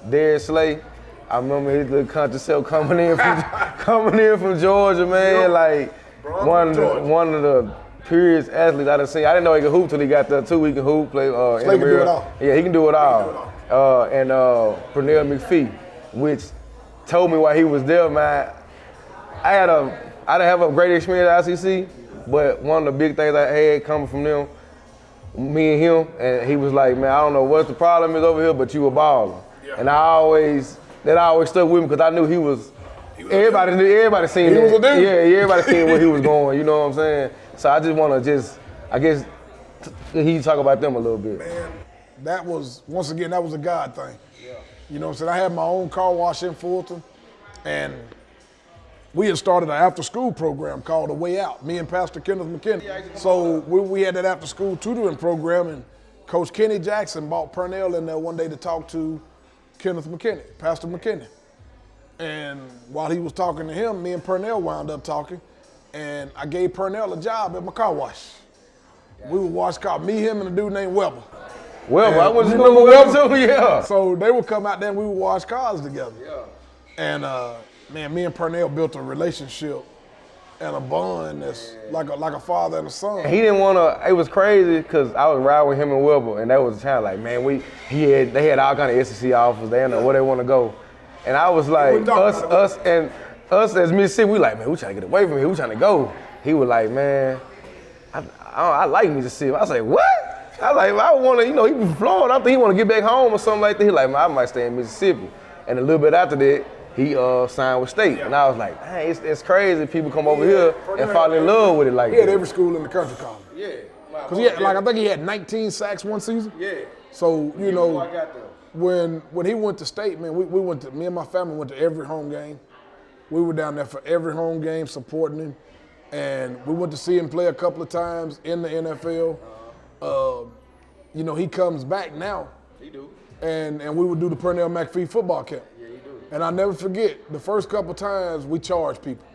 Darius Slay, I remember his little country self coming in from Georgia, man. Like one of the purest athletes I done seen. I didn't know he could hoop till he got there too. He can hoop, play. Slay can do it all. Yeah, he can do it all. And Pernell McPhee, which told me why he was there, man. I didn't have a great experience at ICC, but one of the big things I had coming from them, me and him, and he was like, man, I don't know what the problem is over here, but you a baller. Yeah. And that always stuck with me because I knew he was everybody seen that. Was a dude. Yeah, everybody seen where he was going, you know what I'm saying? So I just want to I guess, he talk about them a little bit. Man, that was a God thing. Yeah. You know what I'm saying? I had my own car wash in Fulton, and we had started an after-school program called The Way Out, me and Pastor Kenneth McKinney. So we had that after-school tutoring program, and Coach Kenny Jackson brought Purnell in there one day to talk to Kenneth McKinney, Pastor McKinney. And while he was talking to him, me and Purnell wound up talking, and I gave Purnell a job at my car wash. We would wash cars, me, him, and a dude named Weber. Well, I was you number remember one too, yeah. So they would come out there and we would wash cars together. Yeah. And man, me and Purnell built a relationship and a bond that's like a father and a son. He didn't want to. It was crazy because I was riding with him and Wilbur, and that was kind of like, man, they had all kind of SEC offers. They didn't know where they want to go, and I was like, us as Mississippi, we like, man, we trying to get away from here. We trying to go. He was like, man, I like Mississippi. I was like, what? I was like, I want to, he from Florida. I think he want to get back home or something like that. He like, man, I might stay in Mississippi. And a little bit after that, he signed with State. And I was like, hey, it's crazy people come over here and fall in love with it like that. He had every school in the country calling. Yeah. Because I think he had 19 sacks one season. Yeah. So, when he went to State, man, me and my family went to every home game. We were down there for every home game supporting him. And we went to see him play a couple of times in the NFL. He comes back now. He do. And we would do the Purnell McPhee football camp. Yeah, he do. And I'll never forget, the first couple of times we charged people.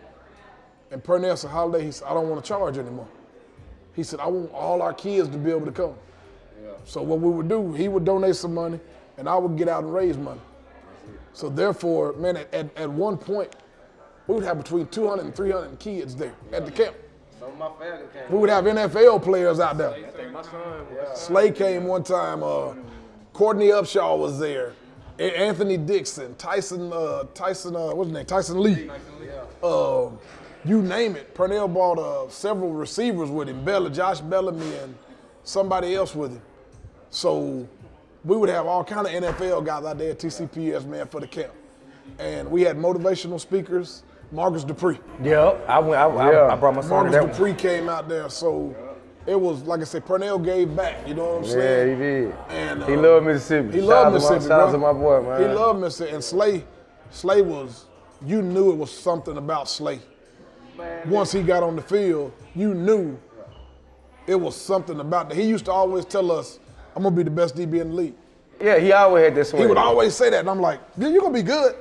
And Purnell said, Holiday, he said, I don't want to charge anymore. He said, I want all our kids to be able to come. Yeah. So what we would do, he would donate some money, and I would get out and raise money. So therefore, man, at one point, we would have between 200 and 300 kids there at the camp. Some of my family came. We would have NFL players out there. I think my son was. Slay came one time. Courtney Upshaw was there. Anthony Dixon, Tyson, what's his name? Tyson Lee. You name it. Purnell brought several receivers with him, Josh Bellamy, and somebody else with him. So we would have all kind of NFL guys out there at TCPS, man, for the camp. And we had motivational speakers. Marcus Dupree. Yep, I brought my son. Marcus Dupree came out there, so it was, like I said, Purnell gave back, you know what I'm saying? Yeah, he did. And he loved Mississippi. He loved Mississippi, Shout out to my boy, man. He loved Mississippi. And Slay was, you knew it was something about Slay. Man, once he got on the field, you knew it was something about that. He used to always tell us, I'm going to be the best DB in the league. Yeah, he always had this way. He would always say that, and I'm like, yeah, you're going to be good.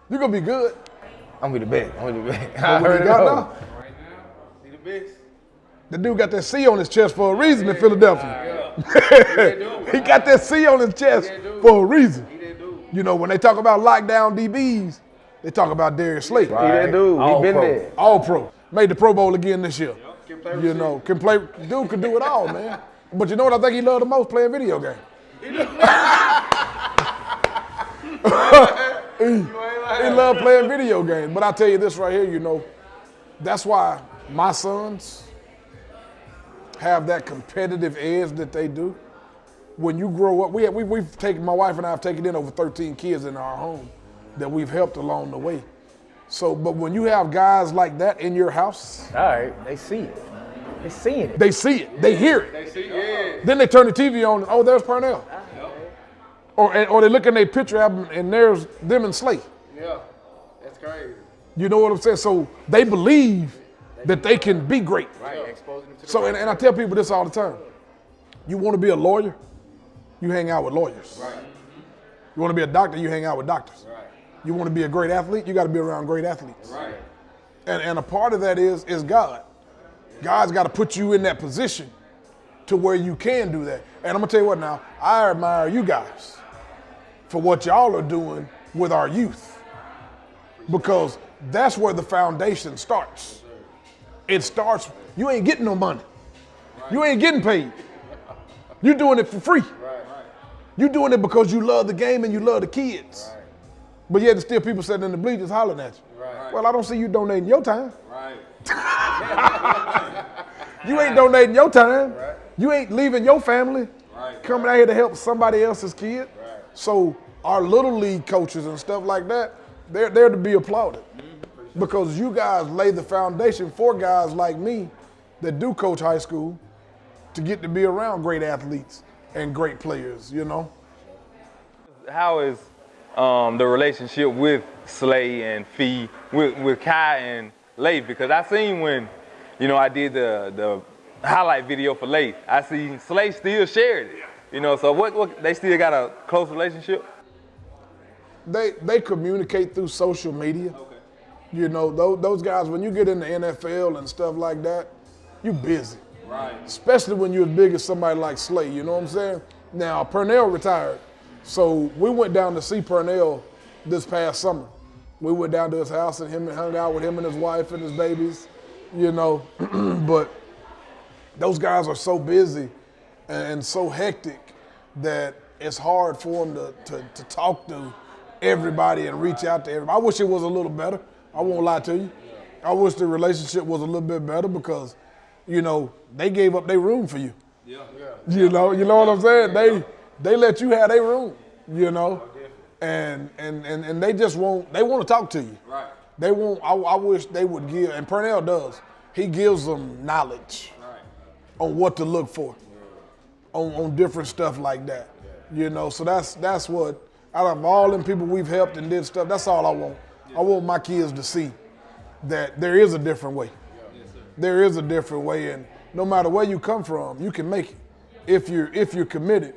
You're going to be good. I'm gonna be the best. I'm gonna be the best. I heard it now. Right now, he the best. The dude got that C on his chest for a reason in Philadelphia. He got that C on his chest for a reason. When they talk about lockdown DBs, they talk about Darius Slay. Right. He that dude. He been there. All pro. Made the Pro Bowl again this year. Can play. Dude can do it all, man. But you know what I think he loved the most? Playing video games. He loved playing video games. But I tell you this right here, that's why my sons have that competitive edge that they do. When you grow up, we've taken, my wife and I have taken in over 13 kids in our home that we've helped along the way. So, but when you have guys like that in your house. All right, they see it. They seeing it. They see it. They hear it. They see it. Yeah. Then they turn the TV on and, oh, there's Purnell. Or they look in their picture album and there's them and Slay. Yeah, that's crazy. You know what I'm saying? So they believe that they can be great. Right, exposing them to the So, and I tell people this all the time. You want to be a lawyer, you hang out with lawyers. Right. You want to be a doctor, you hang out with doctors. Right. You want to be a great athlete, you got to be around great athletes. Right. And a part of that is God. God's got to put you in that position to where you can do that. And I'm going to tell you what now, I admire you guys for what y'all are doing with our youth, because that's where the foundation starts. It starts, you ain't getting no money. You ain't getting paid. You're doing it for free. You're doing it because you love the game and you love the kids. But yet there's still people sitting in the bleachers hollering at you. Well, I don't see you donating your time. You ain't donating your time. You ain't leaving your family, coming out here to help somebody else's kid. So our little league coaches and stuff like that, they're to be applauded, because you guys lay the foundation for guys like me that do coach high school to get to be around great athletes and great players, How is the relationship with Slay and Fee, with Kai and Leif, because I seen when, you know, I did the highlight video for Leif, I see Slay still shared it. You know, so what they still got a close relationship? They communicate through social media. Okay. You know, those guys, when you get in the NFL and stuff like that, you busy. Right. Especially when you're as big as somebody like Slay, you know what I'm saying? Now, Purnell retired, so we went down to see Purnell this past summer. We went down to his house and hung out with him and his wife and his babies, you know. But those guys are so busy and so hectic that it's hard for them to talk to everybody and reach out to everybody. I wish it was a little better. I won't lie to you. I wish the relationship was a little bit better because, you know, they gave up their room for you. Yeah. You know what I'm saying? They let you have their room, you know, and they just want to talk to you. Right. They want. I wish they would give, and Purnell does. He gives them knowledge on what to look for, on different stuff like that. You know, so that's what, out of all them people we've helped and did stuff, that's all I want. I want my kids to see that there is a different way. There is a different way, and no matter where you come from, you can make it if you're committed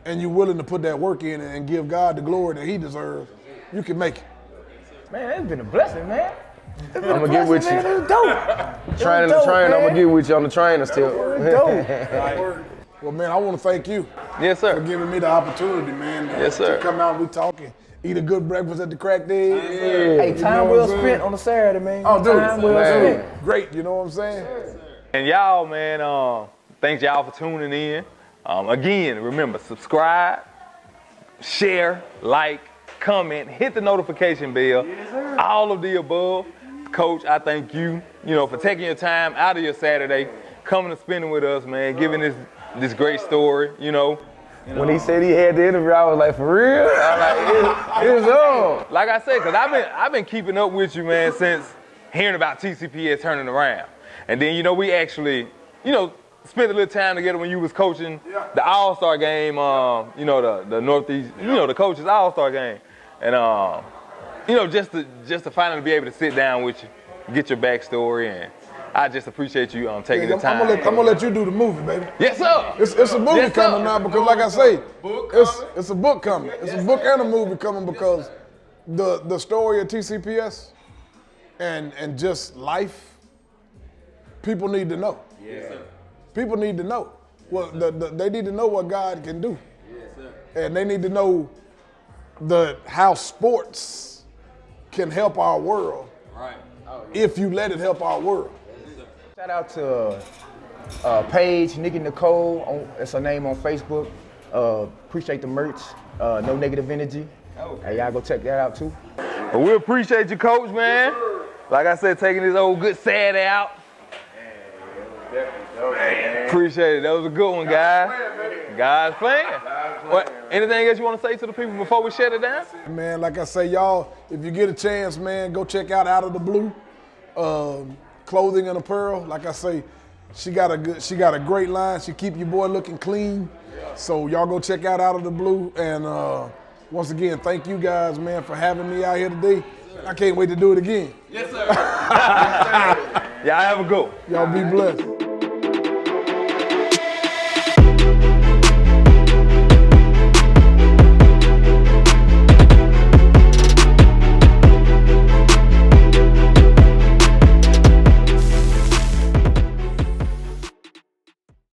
and you're willing to put that work in and give God the glory that He deserves. You can make it. Man, it's been a blessing, man. I'm gonna get with you. Man, it was dope. Training the train, I'm gonna get with you on the trainer still. It was dope. Well, man, I want to thank you. Yes, sir. For giving me the opportunity, man. Yes, sir. To come out and we talking, eat a good breakfast at the Cracked Egg. Hey, time well spent on a Saturday, man. Oh, dude. Time well spent. Great, you know what I'm saying? And y'all, man, thanks y'all for tuning in. Again, remember, subscribe, share, like, comment, hit the notification bell, all of the above. Coach, I thank you, for taking your time out of your Saturday, coming and spending with us, man, giving this great story, When he said he had the interview, I was like, for real? I was like, it's on. Like I said, because I've been keeping up with you, man, since hearing about TCPS turning around. And then, we actually, spent a little time together when you was coaching the All-Star game, the Northeast, the coaches All-Star game. And, just to finally be able to sit down with you, get your backstory, and I just appreciate you taking the time. I'm gonna let you do the movie, baby. Yes, sir. It's a movie coming now because, like I say, it's a book coming. It's a book and a movie coming because the story of TCPS and just life, people need to know. Yes, sir. People need to know. Well, they need to know what God can do. Yes, sir. And they need to know how sports can help our world. Right. If you let it help our world. Shout out to Paige, Nikki Nicole, that's her name on Facebook. Appreciate the merch, No Negative Energy. Hey, y'all go check that out too. Well, we appreciate you, Coach, man. Like I said, taking this old good Saturday out. Appreciate it. That was a good one, guys. God's plan. Anything else you want to say to the people before we shut it down? Man, like I say, y'all, if you get a chance, man, go check out Out of the Blue. Clothing and apparel. Like I say, she got a great line. She keep your boy looking clean. So y'all go check out Out of the Blue. And once again, thank you guys, man, for having me out here today. I can't wait to do it again. Yes, sir. Y'all have a go. Y'all be blessed.